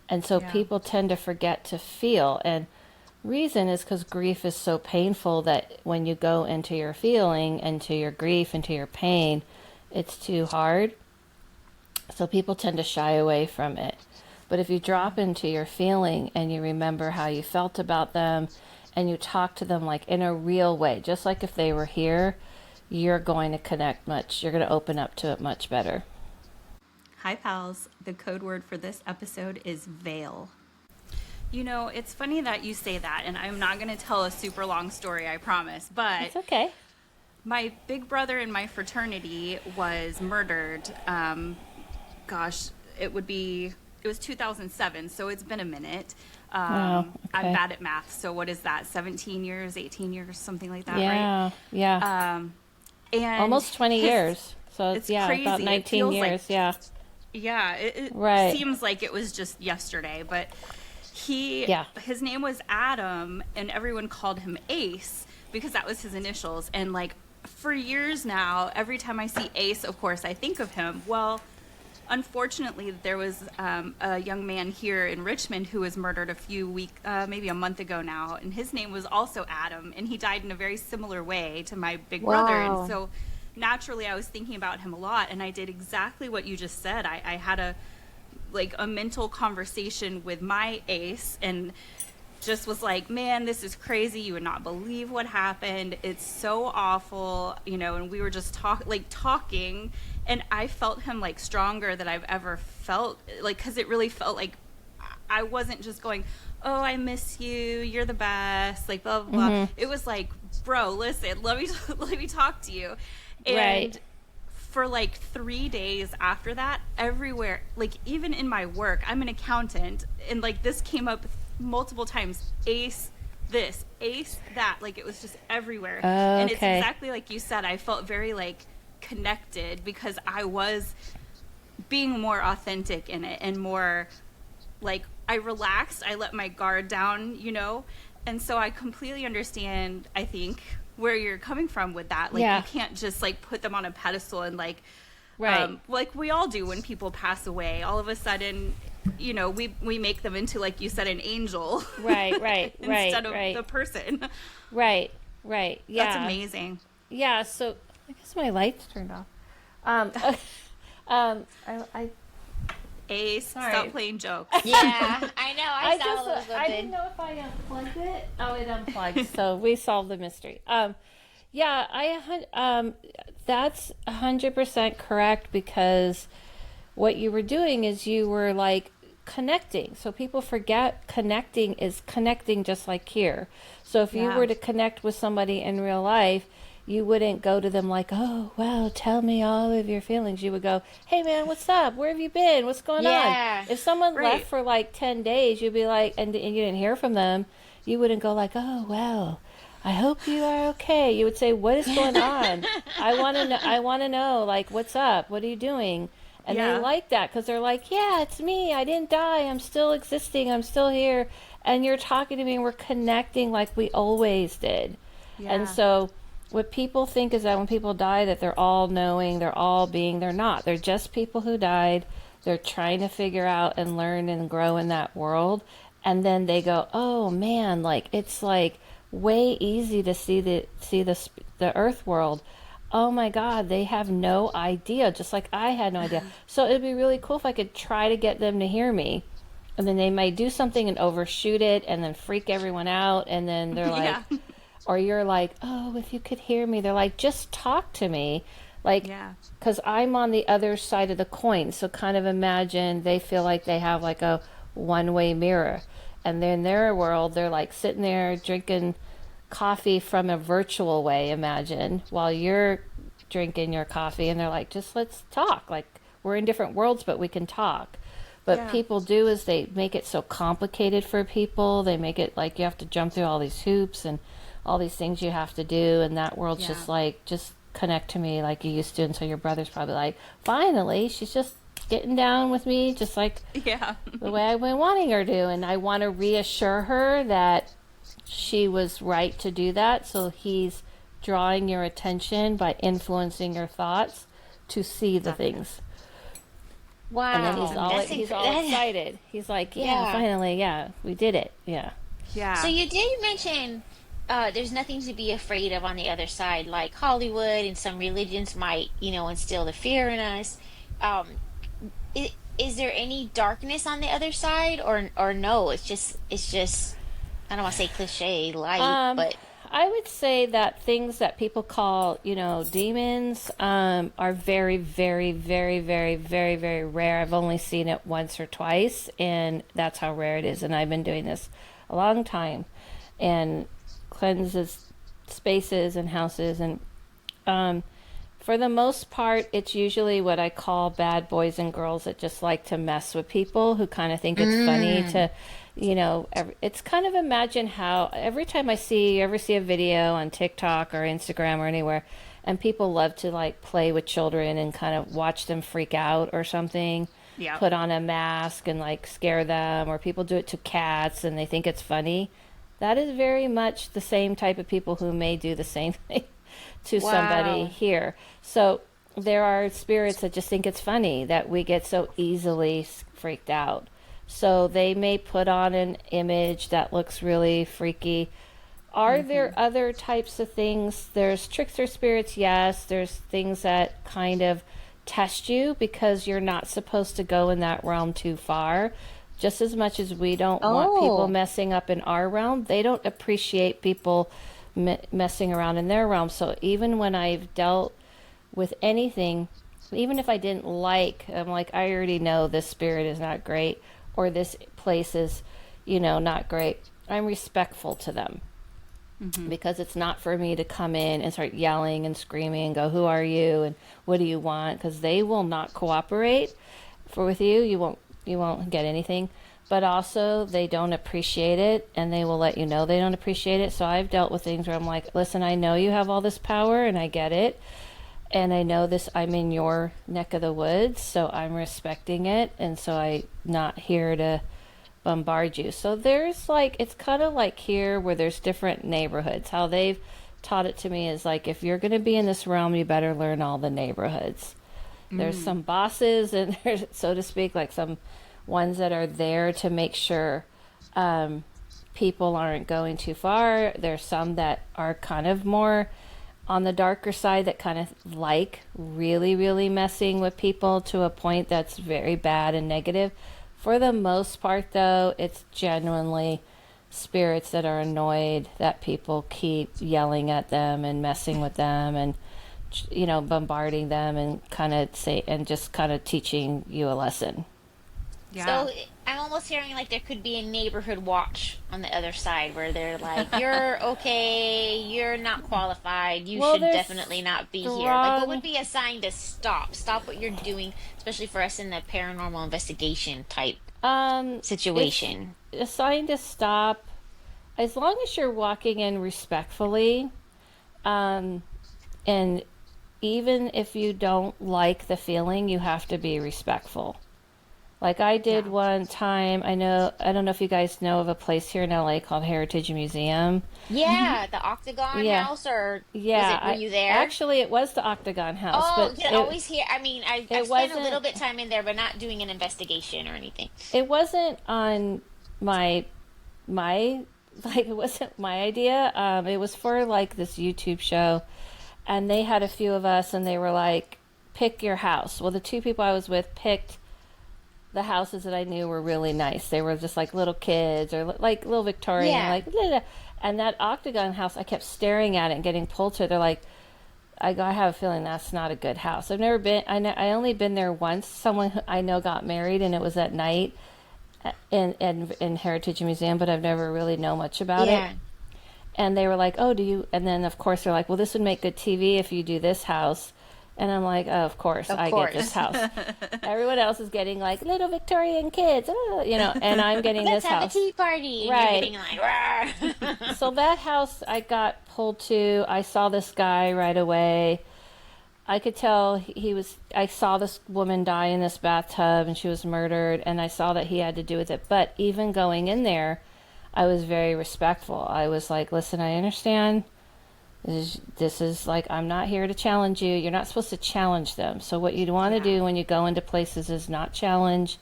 And so Yeah. people tend to forget to feel. And reason is because grief is so painful that when you go into your feeling, into your grief, into your pain, it's too hard. So people tend to shy away from it. But if you drop into your feeling and you remember how you felt about them and you talk to them like in a real way, just like if they were here, you're going to connect much. You're going to open up to it much better. Hi, pals. The code word for this episode is veil. You know, it's funny that you say that, and I'm not going to tell a super long story, I promise, but It's okay. my big brother in my fraternity was murdered. Gosh, it was 2007, so it's been a minute. Wow, I'm okay. bad at math, so what is that, 17 years, 18 years, something like that, right? Yeah, yeah. And Almost 20 years. So it's yeah, crazy. about It 19 feels like years. Yeah. Yeah, it Right. seems like it was just yesterday, but Yeah. his name was Adam, and everyone called him Ace because that was his initials. And like for years now, every time I see Ace, of course, I think of him. Well, unfortunately, there was a young man here in Richmond who was murdered maybe a month ago now, and his name was also Adam, and he died in a very similar way to my big brother. Wow. And so naturally I was thinking about him a lot, and I did exactly what you just said. I had a mental conversation with my Ace and just was like, man, this is crazy. You would not believe what happened. It's so awful, and we were just talking, and I felt him like stronger than I've ever felt, like, because it really felt like I wasn't just going, oh, I miss you, you're the best, like blah blah blah. It was like, bro, listen, let me talk to you. And Right. for like 3 days after that, everywhere, like even in my work, I'm an accountant, and like this came up multiple times. Ace this, Ace that, like it was just everywhere. And it's Okay. exactly like you said. I felt very like connected because I was being more authentic in it and more like I relaxed. I let my guard down, and so I completely understand, I think, where you're coming from with that. Like, Yeah. you can't just like put them on a pedestal and like, Right. like we all do when people pass away. All of a sudden, you know, we make them into, like you said, an angel. Right. Instead of the person. Right. Yeah. That's amazing. Yeah. So I guess my lights turned off. I Ace, Sorry. stop playing jokes. Yeah, I know. I saw a little I bit. didn't know if I unplugged it. Oh, it unplugged. So we solved the mystery. That's 100% correct, because what you were doing is you were like connecting. So people forget connecting is connecting, just like here. So if you Yeah. were to connect with somebody in real life, you wouldn't go to them like, oh, well, tell me all of your feelings. You would go, hey, man, what's up? Where have you been? What's going Yeah. on? If someone Right. left for like 10 days, you'd be like, and you didn't hear from them, you wouldn't go like, oh, well, I hope you are okay. You would say, what is going on? I want to know, like, what's up? What are you doing? And Yeah. they like that, because they're like, yeah, it's me. I didn't die. I'm still existing. I'm still here. And you're talking to me, and we're connecting like we always did. Yeah. And so what people think is that when people die, that they're all knowing, they're all being. They're not. They're just people who died. They're trying to figure out and learn and grow in that world. And then they go, oh man, like it's like way easy to see the earth world. Oh my God, they have no idea, just like I had no idea. So it'd be really cool if I could try to get them to hear me. And then they might do something and overshoot it and then freak everyone out. And then they're like, Yeah. or you're like, oh, if you could hear me. They're like, just talk to me. Like, Yeah. because I'm on the other side of the coin. So kind of imagine they feel like they have like a one-way mirror. And then in their world, they're like sitting there drinking coffee from a virtual way, imagine, while you're drinking your coffee. And they're like, just let's talk. Like, we're in different worlds, but we can talk. But Yeah. people do is they make it so complicated for people. They make it like you have to jump through all these hoops and all these things you have to do. And that world's Yeah. just like, just connect to me like you used to. And so your brother's probably like, finally, she's just getting down with me, just like Yeah. the way I've been wanting her to. And I want to reassure her that she was right to do that. So he's drawing your attention by influencing your thoughts to see the things. Wow. And then he's all That's excited. He's like, yeah, Yeah. finally, yeah, we did it. Yeah. Yeah. So you did mention there's nothing to be afraid of on the other side, like Hollywood and some religions might, instill the fear in us. Is there any darkness on the other side, or no? It's just I don't want to say cliche light, but I would say that things that people call, demons, are very, very, very, very, very, very rare. I've only seen it once or twice, and that's how rare it is. And I've been doing this a long time, and cleanses spaces and houses, and for the most part, it's usually what I call bad boys and girls that just like to mess with people, who kind of think it's funny to, it's kind of, imagine how every time you ever see a video on TikTok or Instagram or anywhere, and people love to like play with children and kind of watch them freak out or something, Yeah. put on a mask and like scare them, or people do it to cats and they think it's funny. That is very much the same type of people who may do the same thing to somebody here. So there are spirits that just think it's funny that we get so easily freaked out. So they may put on an image that looks really freaky. Are there other types of things? There's trickster spirits, yes. There's things that kind of test you because you're not supposed to go in that realm too far. Just as much as we don't want people messing up in our realm, they don't appreciate people messing around in their realm. So even when I've dealt with anything, even if I didn't I'm like, I already know this spirit is not great, or this place is, not great. I'm respectful to them, because it's not for me to come in and start yelling and screaming and go, who are you and what do you want? Because they will not cooperate with you. You won't get anything. But also, they don't appreciate it, and they will let you know they don't appreciate it. So I've dealt with things where I'm like, listen, I know you have all this power, and I get it. And I know this, I'm in your neck of the woods, so I'm respecting it. And so I'm not here to bombard you. So there's like, it's kind of like here where there's different neighborhoods, how they've taught it to me is like, if you're going to be in this realm, you better learn all the neighborhoods. There's some bosses and there's, so to speak, like some ones that are there to make sure people aren't going too far. There's some that are kind of more on the darker side that kind of like really, really messing with people to a point that's very bad and negative. For the most part, though, it's genuinely spirits that are annoyed that people keep yelling at them and messing with them and, you know, bombarding them and kind of say and just kind of teaching you a lesson. Yeah. So I'm almost hearing like there could be a neighborhood watch on the other side where they're like, "You're okay. You're not qualified. You Well, should there's definitely not be here." Like, what would strong. be a sign to stop? Stop what you're doing, especially for us in the paranormal investigation type It's situation. a sign to stop as long as you're walking in respectfully, um, and even if you don't like the feeling, you have to be respectful. Like I did Yeah. one time, I don't know if you guys know of a place here in LA called Heritage Museum. Yeah, the Octagon Yeah, House, or was yeah. it? Were you there? Actually, it was the Octagon House, Oh, but you can always hear. I mean, I've it spent a little wasn't bit time in there, but not doing an investigation or anything. it wasn't on my my like it wasn't my idea. It was for like this YouTube show, and they had a few of us, and they were like, pick your house. Well, the two people I was with picked the houses that I knew were really nice. They were just like little kids or like little Victorian, Yeah. like and that Octagon house, I kept staring at it and getting pulled to it. They're like, I go, I have a feeling that's not a good house. I've never been. I only been there once. Someone who I know got married, and it was at night in Heritage Museum, but I've never really known much about it. Yeah. And they were like, "Oh, do you?" And then of course they're like, "Well, this would make good TV if you do this house." And I'm like, "Oh, of course, Of I get this course. house." Everyone else is getting like little Victorian kids, you know, and I'm getting Let's this have a house. tea party. And you're Right. getting like, "Rawr." So that house I got pulled to. I saw this guy right away. I could tell he was. I saw this woman die in this bathtub and she was murdered, and I saw that he had to do with it. But even going in there, I was very respectful. I was like, listen, I understand. This is like, I'm not here to challenge you. You're not supposed to challenge them. So, what you want to Yeah. do when you go into places is not challenge.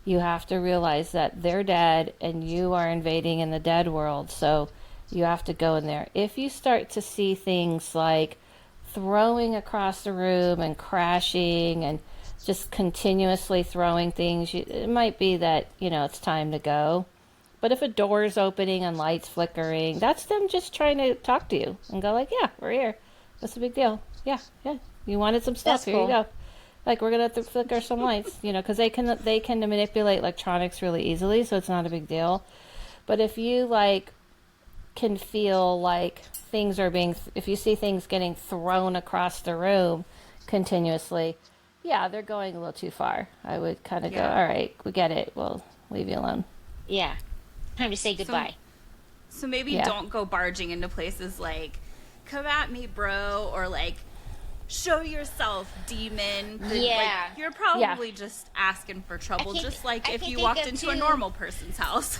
You have to realize that they're dead and you are invading in the dead world. So, you have to go in there. If you start to see things like throwing across the room and crashing and just continuously throwing things, it might be that, you know, it's time to go. But if a door is opening and lights flickering, that's them just trying to talk to you and go like, yeah, we're here. What's the big deal? Yeah, yeah. You wanted some stuff. That's Here you cool. go. Like we're gonna have to flicker some lights, you know, because they can manipulate electronics really easily, so it's not a big deal. But if you like can feel like things are being, if you see things getting thrown across the room continuously, yeah, they're going a little too far. I would kind of go, Yeah. all right, we get it. We'll leave you alone. Yeah. Time to say So goodbye. so maybe Yeah. don't go barging into places like "come at me, bro," or like "show yourself, demon." Yeah. Like you're Yeah. probably just asking for trouble, can just like I if can you think walked of into a two. normal person's house.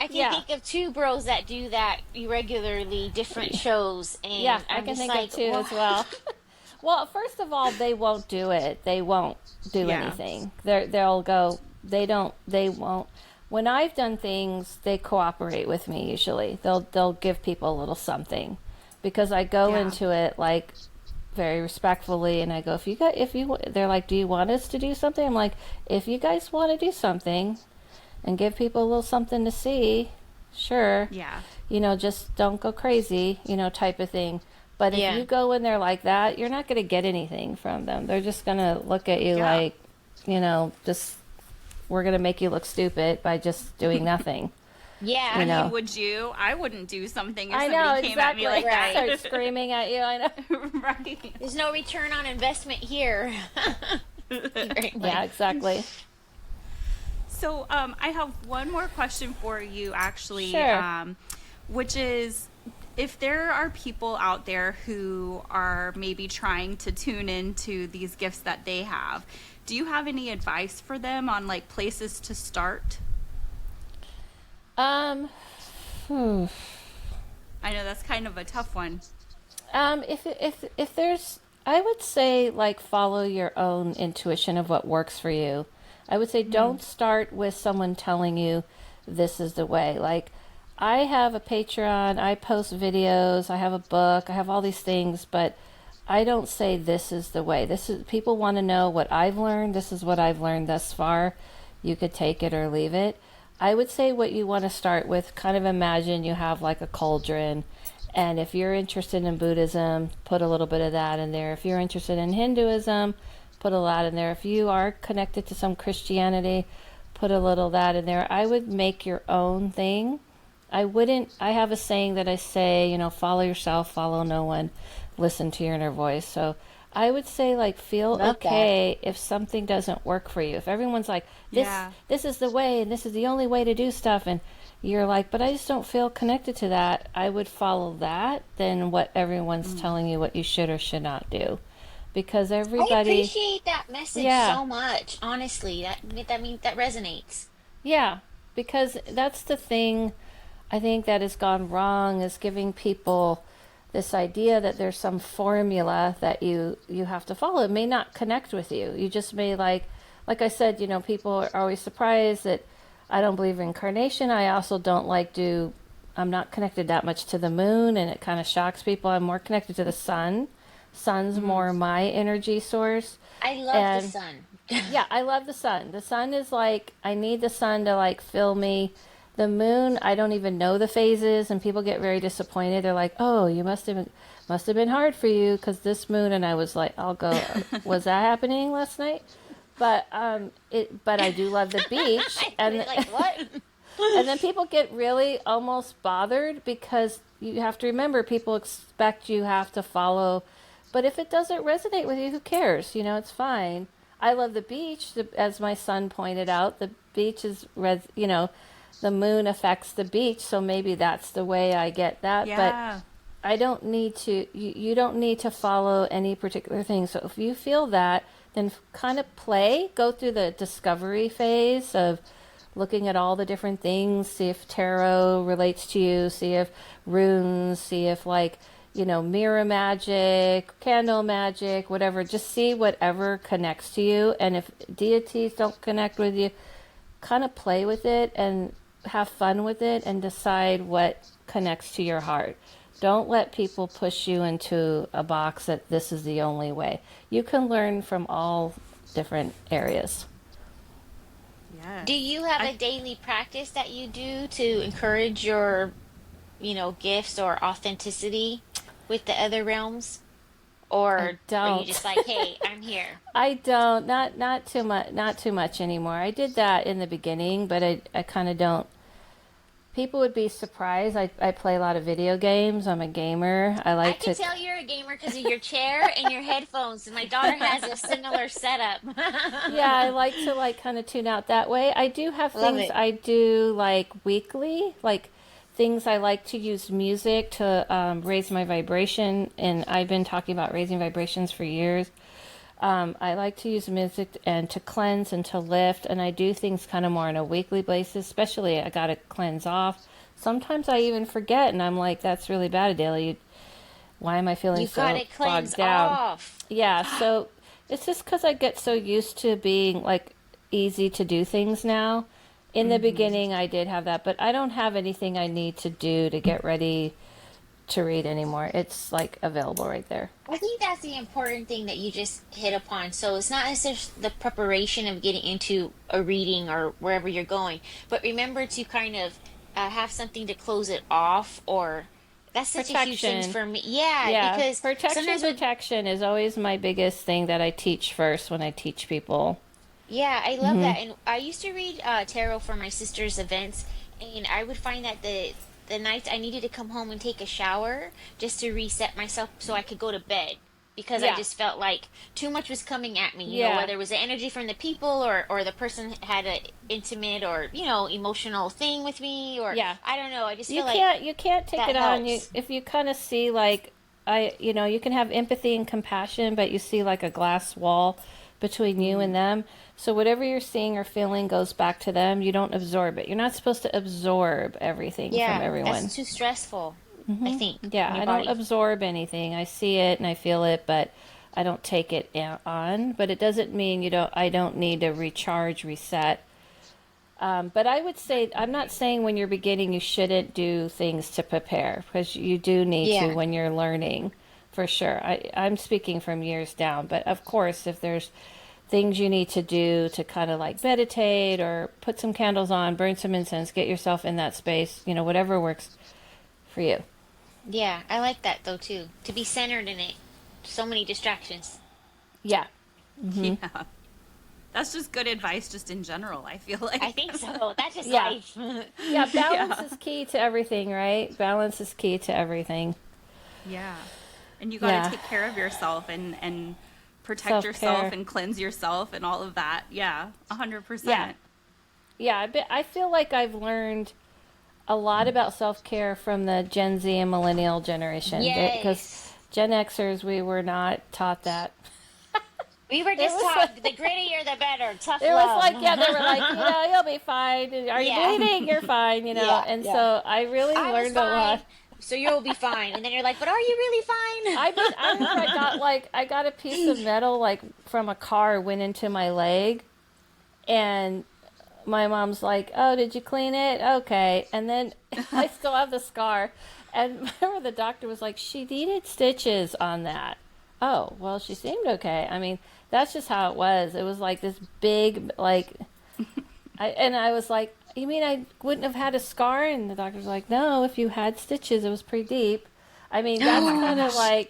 I can Yeah. think of two bros that do that regularly, different shows, Yeah, and I I'm can just think like, of two "Wha- as well. Well, first of all, they won't do it. They won't do Yeah. anything. They'll go. They don't. They won't. When I've done things, they cooperate with me. Usually, they'll give people a little something, because I go Yeah. into it like very respectfully, and I go, if you, they're like, do you want us to do something? I'm like, if you guys want to do something, and give people a little something to see, sure. Yeah. You know, just don't go crazy, you know, type of thing. But if Yeah. you go in there like that, you're not going to get anything from them. They're just going to look at you Yeah. like, you know, just we're going to make you look stupid by just doing nothing. Yeah. You know. Would you? I wouldn't do something if I somebody know, came exactly. at me like Right. Start that. screaming at you. I know. Right. There's no return on investment here. Right, Yeah, like, exactly. So I have one more question for you, actually, Sure. which is if there are people out there who are maybe trying to tune into these gifts that they have, do you have any advice for them on like places to start? Um, hmm. I know that's kind of a tough one. If there's, I would say like follow your own intuition of what works for you. I would say Mm. don't start with someone telling you this is the way. Like I have a Patreon, I post videos, I have a book, I have all these things, but I don't say this is the way. This is people want to know what I've learned. This is what I've learned thus far. You could take it or leave it. I would say what you want to start with, kind of imagine you have like a cauldron. And if you're interested in Buddhism, put a little bit of that in there. If you're interested in Hinduism, put a lot in there. If you are connected to some Christianity, put a little of that in there. I would make your own thing. I wouldn't, I have a saying that I say, follow yourself, follow no one, listen to your inner voice. So I would say like feel Love that. okay if something doesn't work for you. If everyone's like, this Yeah. this is the way and this is the only way to do stuff, and you're like, but I just don't feel connected to that, I would follow that than what everyone's telling you what you should or should not do. Because I everybody, appreciate that message yeah, so much. Honestly, that means that resonates. yeah, because that's the thing I think that has gone wrong, is giving people this idea that there's some formula that you have to follow. It may not connect with you. You just may like I said, people are always surprised that I don't believe in incarnation. I also don't I'm not connected that much to the moon, and it kind of shocks people. I'm more connected to the sun. Sun's Mm. more my energy source. I love the And sun. yeah, I love the sun. The sun is like, I need the sun to like fill me. The moon, I don't even know the phases, and people get very disappointed. They're like, "Oh, you must have been hard for you because this moon." And I was like, "I'll go. Was that happening last night?" But I do love the beach, I and was like, what? and then people get really almost bothered because you have to remember people expect you have to follow. But if it doesn't resonate with you, who cares? It's fine. I love the beach, as my son pointed out. The beach is, the moon affects the beach, so maybe that's the way I get that. But Yeah. I don't need to, you don't need to follow any particular thing. So if you feel that, then kind of go through the discovery phase of looking at all the different things, see if tarot relates to you, see if runes, see if mirror magic, candle magic, whatever. Just see whatever connects to you. And if deities don't connect with you, kind of play with it and have fun with it and decide what connects to your heart. Don't let people push you into a box that this is the only way. You can learn from all different areas. Yes. Do you have I a daily practice that you do to encourage your, gifts or authenticity with the other realms? I Or are you don't. just like, hey, I'm here? I don't. Not too much. Not too much anymore. I did that in the beginning, but I kind of don't. People would be surprised. I play a lot of video games. I'm a gamer. I I like can to. tell you're a gamer because of your chair and your headphones. My daughter has a similar setup. Yeah, I like to kind of tune out that way. I do have Love things it. I do like weekly, like things I like to use music to raise my vibration, and I've been talking about raising vibrations for years. I like to use music and to cleanse and to lift, and I do things kind of more on a weekly basis, especially I got to cleanse off. Sometimes I even forget, and I'm like, that's really bad, Adele. Why am I feeling You so gotta bogged cleanse down? off. Yeah, so it's just because I get so used to being like easy to do things now. In the Mm-hmm. beginning, I did have that, but I don't have anything I need to do to get ready to read anymore. It's like available right there. I think that's the important thing that you just hit upon. So it's not necessarily the preparation of getting into a reading or wherever you're going, but remember to kind of have something to close it off, or that's such a huge thing Protection. for me. Yeah, Yeah, because sometimes with protection is always my biggest thing that I teach first when I teach people. yeah, I love Hmm. that. And I used to read tarot for my sister's events, and I would find that the nights I needed to come home and take a shower just to reset myself so I could go to bed because I Yeah, just felt like too much was coming at me, yeah, whether it was the energy from the people or the person had a intimate or, emotional thing with me, or yeah. I don't know. I just You feel like can't take that it on you helps. if you kind of see like you can have empathy and compassion, but you see like a glass wall between you and them. So whatever you're seeing or feeling goes back to them. You don't absorb it. You're not supposed to absorb everything from Yeah, everyone. that's too stressful. I think, Yeah, in your I don't body. absorb anything. I see it and I feel it, but I don't take it on. But it doesn't mean I don't need to recharge, reset. But I would say, I'm not saying when you're beginning you shouldn't do things to prepare, because you do need to Yeah. when you're learning, for sure. I'm speaking from years down, but of course, if there's things you need to do to kind of like meditate or put some candles on, burn some incense, get yourself in that space, whatever works for you. Yeah, I like that though too. To be centered in it. So many distractions. Yeah. Yeah. That's just good advice just in general, I feel like. I think so. That's just Yeah. life. Yeah, balance Yeah. is key to everything, right? Balance is key to everything. Yeah. And you got to Yeah. take care of yourself and protect yourself Self-care. and cleanse yourself and all of that. Yeah. Yeah. 100%. Yeah, I feel like I've learned a lot about self-care from the Gen Z and millennial generation, because Yes. Gen Xers, we were not taught that. We were It just was taught like, the grittier the better. Tough it was love. like, yeah, they were like, you'll be fine. Are you Yeah. bleeding? You're fine, Yeah, And yeah. so I really I was learned a fine, lot. so you'll be fine. And then you're like, but are you really fine? I remember I got a piece of metal like from a car, went into my leg, and my mom's like, "Oh, did you clean it? Okay." And then I still have the scar. And remember the doctor was like, "She needed stitches on that." Oh, well, she seemed okay. I mean, that's just how it was. It was like this big, like, I was like, "You mean I wouldn't have had a scar?" And the doctor's like, "No, if you had stitches, it was pretty deep." I mean, Oh my gosh.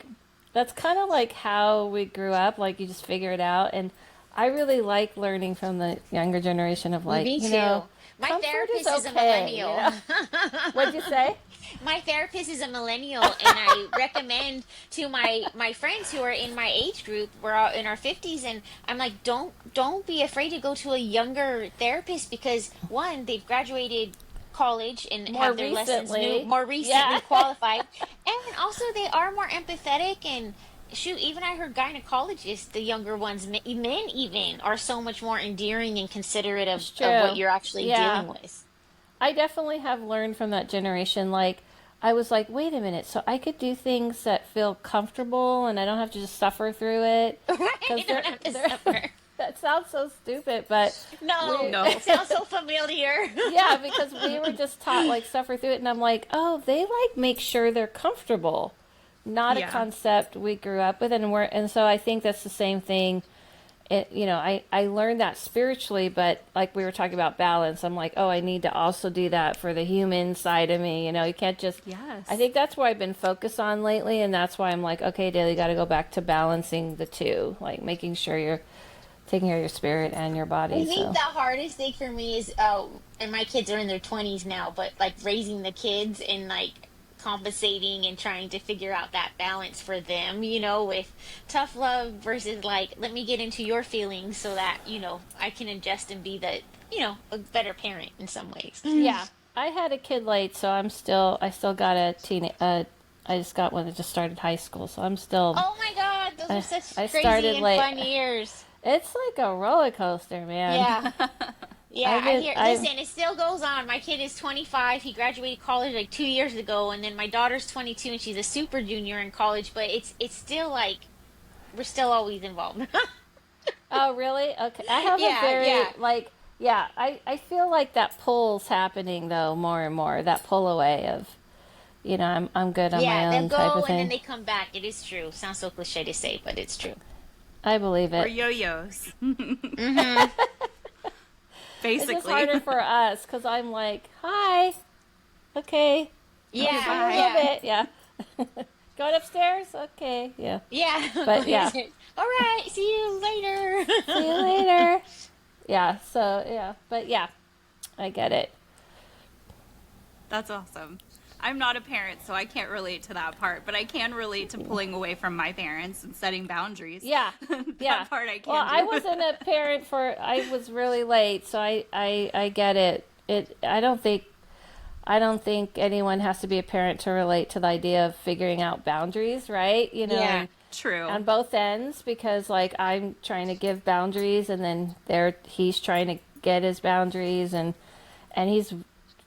that's kind of like how we grew up. Like you just figure it out. And I really like learning from the younger generation of like, Me too. My comfort is therapist is a okay. millennial. What'd you say? My therapist is a millennial, and I recommend to my friends who are in my age group, we're all in our 50s, and I'm like, don't be afraid to go to a younger therapist, because one, they've graduated college and More have their lessons recently. more recently Yeah. qualified, and also they are more empathetic. And shoot, even I heard gynecologists, the younger ones, men even, are so much more endearing and considerate It's of what true. you're actually Yeah. dealing with. I definitely have learned from that generation. Like, I was like, wait a minute, so I could do things that feel comfortable and I don't have to just suffer through it. Right? Because You don't have to suffer. that sounds so stupid, but No, No. it sounds so familiar. yeah, because we were just taught like suffer through it, and I'm like, oh, they like make sure they're comfortable, not a Yeah. concept we grew up with, and so I think that's the same thing. I learned that spiritually, but like we were talking about balance, I'm like, oh, I need to also do that for the human side of me. You can't just. Yes. I think that's where I've been focused on lately, and that's why I'm like, okay, Daily, got to go back to balancing the two, like making sure you're taking care of your spirit and your body. I think So the hardest thing for me is, and my kids are in their 20s now, but like raising the kids and like compensating and trying to figure out that balance for them, with tough love versus like, let me get into your feelings so that, I can adjust and be a better parent in some ways. yeah, I had a kid late, so I still got a I just got one that just started high school, so I'm still. Oh my God, those are such I crazy started and late. fun years. It's like a roller coaster, man. Yeah. Yeah, I've been- listen, it still goes on. My kid is 25. He graduated college like 2 years ago, and then my daughter's 22, and she's a super junior in college. But it's still like we're still always involved. Oh, really? Okay. I have Yeah, a very yeah. yeah. I feel like that pull's happening though more and more. That pull away of, I'm good on Yeah, my they'll own type go of and then thing. they come back. It is true. Sounds so cliche to say, but it's true. I believe Or it. yo-yos. It's just Basically. harder for us because I'm like, hi, okay, Yeah, a little yeah, bit, yeah. Going upstairs, okay, yeah. yeah. But, yeah. All right. See you later. See you later. Yeah. So yeah, but yeah, I get it. That's awesome. I'm not a parent, so I can't relate to that part, but I can relate to pulling away from my parents and setting boundaries. Yeah, That yeah. part I can Well, do. I wasn't a parent I was really late, so I get it. I don't think anyone has to be a parent to relate to the idea of figuring out boundaries, right? Yeah. True. On both ends, because like I'm trying to give boundaries, and then he's trying to get his boundaries, and he's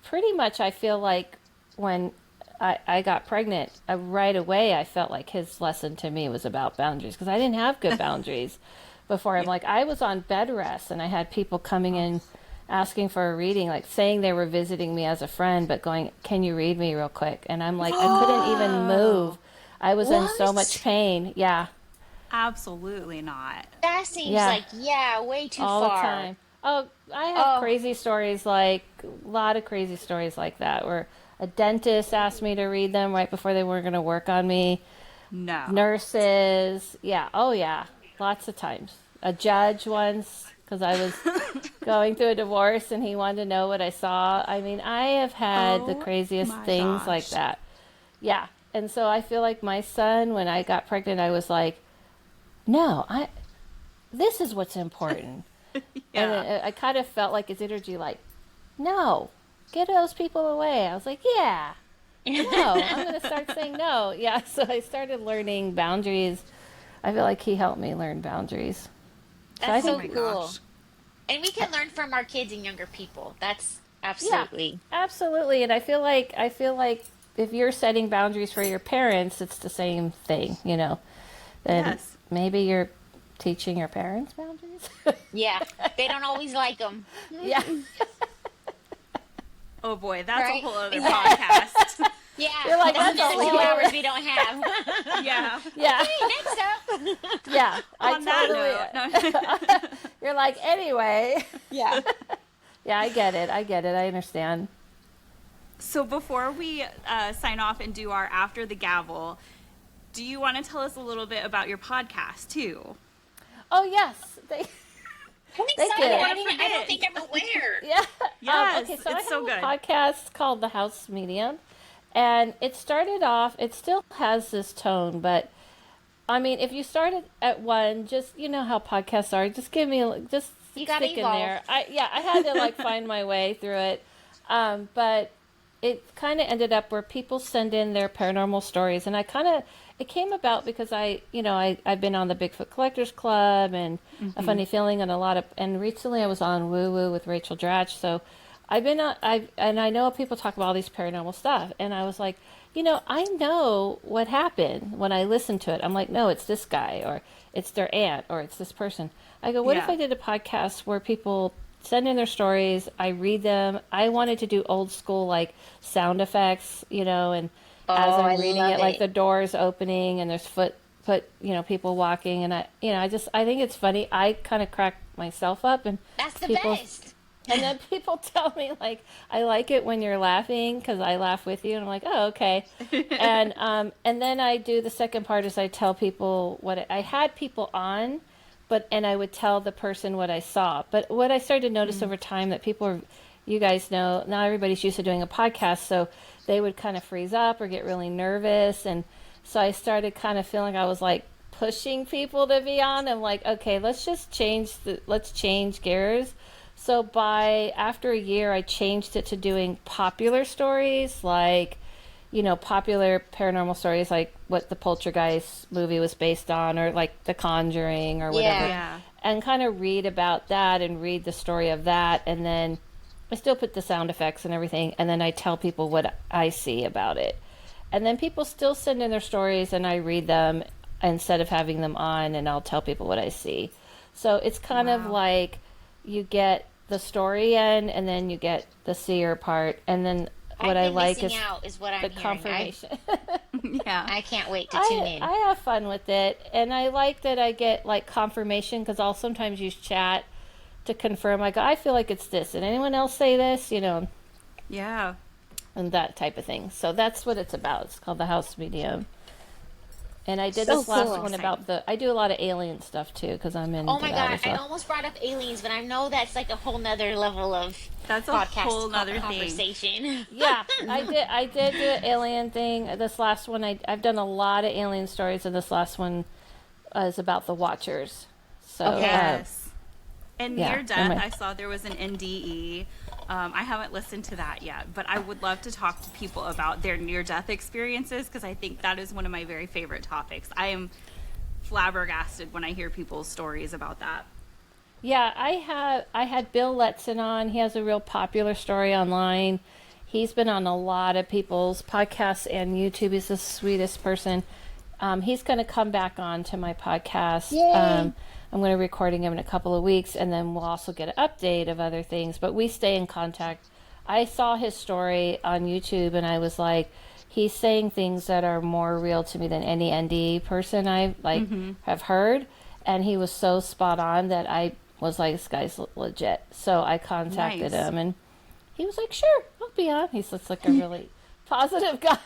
pretty much, I feel like, when I got pregnant, right away I felt like his lesson to me was about boundaries because I didn't have good boundaries before. I'm like, I was on bed rest and I had people coming in asking for a reading, like saying they were visiting me as a friend, but going, "Can you read me real quick?" And I'm like, I couldn't even move. I was in so much What? pain. Yeah. Absolutely not. That seems Yeah. like, yeah, way too All the far. time. Oh, I have Oh, crazy stories, like a lot of crazy stories like that, where a dentist asked me to read them right before they were going to work on me. No. Nurses, yeah, oh yeah, lots of times. A judge once, because I was going through a divorce and he wanted to know what I saw. I mean, I have had the Oh craziest my things like gosh. that. Yeah. And so I feel like my son, when I got pregnant, I was like, no, this is what's important. And Yeah. I kind of felt like his energy, like, no, get those people away. I was like, yeah, no, I'm going to start saying no. Yeah, so I started learning boundaries. I feel like he helped me learn boundaries. So I that's Oh so my think, cool. gosh. And we can learn from our kids and younger people. That's yeah, absolutely. absolutely. And I feel like if you're setting boundaries for your parents, it's the same thing, And Yes. maybe you're teaching your parents boundaries. Yeah. They don't always like them. Yeah, Oh boy, that's a Right? whole other Yeah. podcast. Yeah. you're like, That's that's a another whole 2 hours other. we don't have. Yeah. Yeah, Okay, next up. yeah. I On that totally. note, no. You're like, anyway. Yeah. Yeah, I get it. I get it. I understand. So before we sign off and do our after the gavel, do you want to tell us a little bit about your podcast too? Oh yes, I'm thank excited. you. I don't think I'm aware. Yeah. Yes, Okay, so I it's have so a good. podcast called The House Medium, and it started off. It still has this tone, but I mean, if you started at one, just how podcasts are. Just give me, just You gotta stick in evolve. there. I had to like find my way through it, but it kind of ended up where people send in their paranormal stories, and it came about because I've been on the Bigfoot Collectors Club and a funny feeling and and recently I was on Woo Woo with Rachel Dratch, so I've been on, I know people talk about all these paranormal stuff, and I was like, I know what happened when I listened to it. I'm like, no, it's this guy, or it's their aunt, or it's this person. I go, what if Yeah. I did a podcast where people send in their stories, I read them. I wanted to do old school, like sound effects, and Oh, as I I'm reading love it, like it. the doors opening and there's people walking, and I think it's funny. I kind of crack myself up, and That's the people best. and then people tell me like, I like it when you're laughing because I laugh with you, and I'm like, oh, okay. And then I do the second part is I tell people what I had people on, and I would tell the person what I saw. But what I started to notice over time that people are, you guys know, not everybody's used to doing a podcast, so they would kind of freeze up or get really nervous, and so I started kind of feeling like I was like pushing people to be on. I'm like, okay, let's change gears. So by after a year, I changed it to doing popular stories, like popular paranormal stories, like what the Poltergeist movie was based on, or like The Conjuring, or whatever, Yeah. Yeah. and kind of read about that and read the story of that, and then I still put the sound effects and everything, and then I tell people what I see about it, and then people still send in their stories, and I read them instead of having them on, and I'll tell people what I see. So it's kind of Wow. like you get the story in, and then you get the seer part, and then what I've I been like missing is out, is what the I'm hearing. confirmation. Yeah. I can't wait to tune I in. I have fun with it, and I like that I get like confirmation because I'll sometimes use chat to confirm. Like, I feel like it's this, and anyone else say this, Yeah. and that type of thing. So that's what it's about. It's called the House Medium. And I did So this last cool. one about I do a lot of alien stuff too because I'm into Oh my that god, as I well. almost brought up aliens, but I know that's like a whole nother level of That's a podcast whole nother thing. conversation. Yeah, I did do an alien thing. This last one, I've done a lot of alien stories, and this last one is about the Watchers. So Okay. Yes. And yeah, Near and Death, I saw there was an NDE. I haven't listened to that yet, but I would love to talk to people about their near death experiences because I think that is one of my very favorite topics. I am flabbergasted when I hear people's stories about that. yeah, I had Bill Letson on. He has a real popular story online, He's been on a lot of people's podcasts and YouTube. He's the sweetest person. He's going to come back on to my podcast. I'm going to be recording him in a couple of weeks, and then we'll also get an update of other things. But we stay in contact. I saw his story on YouTube, and I was like, he's saying things that are more real to me than any ND person I have heard. And he was so spot on that I was like, this guy's legit. So I contacted him, and he was like, sure, I'll be on. He looks like a really positive guy.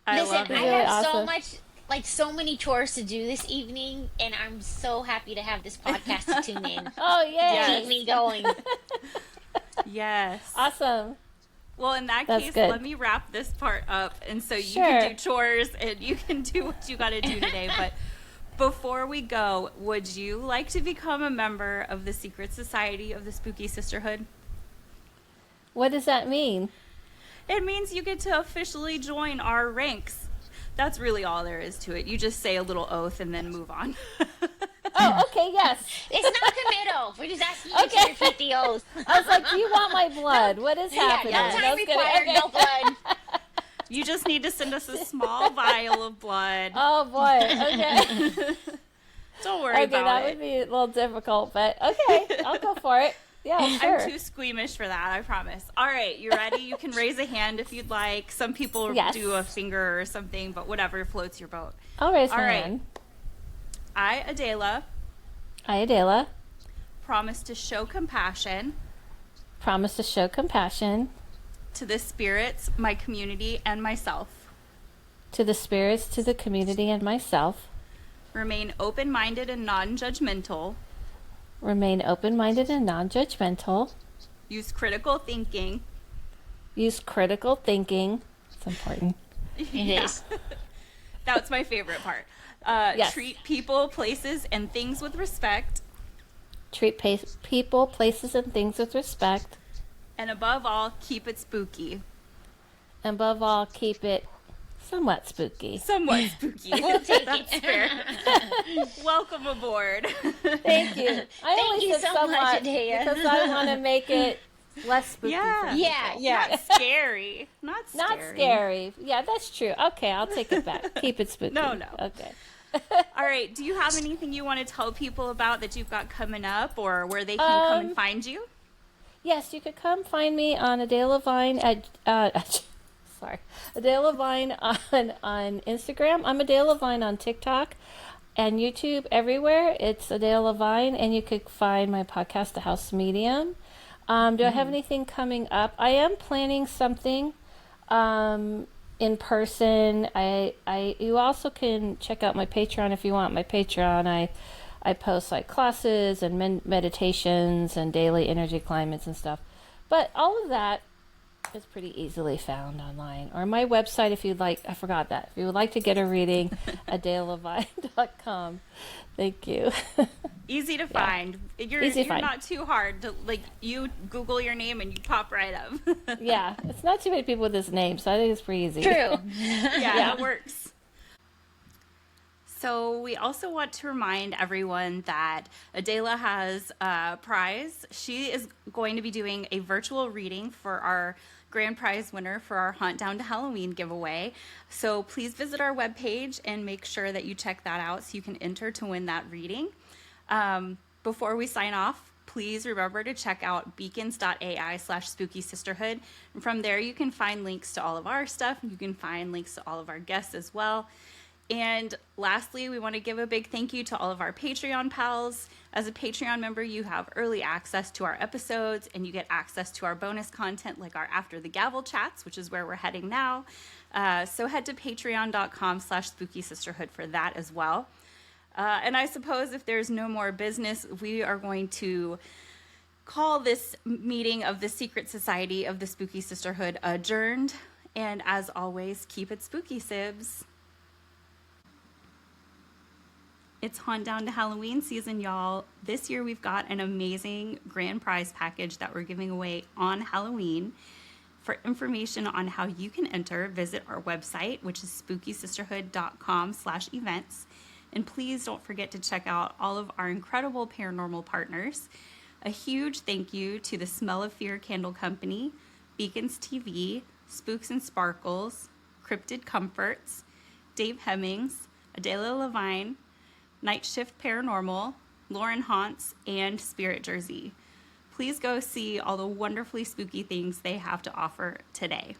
Listen, I really have so awesome. much, so many chores to do this evening, and I'm so happy to have this podcast to tune in. Oh, yay. Keep me going. Yes. Awesome. Well, in that That's case, good. let me wrap this part up, and so you Sure. can do chores and you can do what you got to do today. But before we go, would you like to become a member of the secret society of the Spooky Sisterhood? What does that mean? It means you get to officially join our ranks. That's really all there is to it. You just say a little oath and then move on. Oh, okay, yes. It's not committal. We're just asking you to repeat the oath. I was like, do you want my blood? What is happening? No I time was kidding. required, no blood. You just need to send us a small vial of blood. Oh, boy. Okay. Don't worry Okay, about that it. would be a little difficult, but okay, I'll go for it. Yeah, sure. I'm too squeamish for that, I promise. All right, you ready? You can raise a hand if you'd like. Some people Yes. do a finger or something, but whatever floats your boat. I'll raise All my right. hand. I, Adela, I, Adela, promise to show compassion promise to show compassion to the spirits, my community, and myself. to the spirits, to the community, and myself. Remain open-minded and non-judgmental. Remain open-minded and non-judgmental. Use critical thinking. Use critical thinking. It's important. It Yeah. is. That's my favorite part. Yes. Treat people, places, and things with respect. Treat people, places, and things with respect. And above all, keep it spooky. And above all, keep it somewhat spooky. Somewhat spooky. We'll take That's it. fair. Welcome aboard. Thank you. I Thank only you said so much, somewhat Adea. because I want to make it less spooky. Yeah. for Yeah, people. yeah. Not scary. Not scary. Not scary. Yeah, that's true. Okay, I'll take it back. Keep it spooky. No. Okay. All right. Do you have anything you want to tell people about that you've got coming up, or where they can come and find you? Yes, you could come find me on Adela Lavine at sorry, Adela Lavine on Instagram. I'm Adela Lavine on TikTok and YouTube, everywhere. It's Adela Lavine, and you could find my podcast, The House Medium. Do I have anything coming up? I am planning something in person. You also can check out my Patreon if you want. My Patreon, I post like classes and meditations and daily energy climates and stuff. But all of that is pretty easily found online. Or my website if you'd like. I forgot that. If you would like to get a reading, adelavine.com. Thank you. Easy to find. You're Easy to find. not too hard to, like, you Google your name and you pop right up. Yeah, it's not too many people with this name, so I think it's pretty easy. True. Yeah, it works. So we also want to remind everyone that Adela has a prize. She is going to be doing a virtual reading for our grand prize winner for our Hunt Down to Halloween giveaway. So please visit our webpage and make sure that you check that out so you can enter to win that reading. Before we sign off, please remember to check out beacons.ai/spooky sisterhood. And from there, you can find links to all of our stuff. You can find links to all of our guests as well. And lastly, we want to give a big thank you to all of our Patreon pals. As a Patreon member, you have early access to our episodes, and you get access to our bonus content like our After the Gavel chats, which is where we're heading now. So head to patreon.com/spooky sisterhood for that as well. And I suppose if there's no more business, we are going to call this meeting of the Secret Society of the Spooky Sisterhood adjourned. And as always, keep it spooky, Sibs. It's Hunt Down to Halloween season, y'all. This year we've got an amazing grand prize package that we're giving away on Halloween. For information on how you can enter, visit our website, which is spookysisterhood.com/events. And please don't forget to check out all of our incredible paranormal partners. A huge thank you to the Smell of Fear Candle Company, Beacons TV, Spooks and Sparkles, Cryptid Comforts, Dave Hemmings, Adela Lavine, Night Shift Paranormal, Lauren Haunts, and Spirit Jersey. Please go see all the wonderfully spooky things they have to offer today.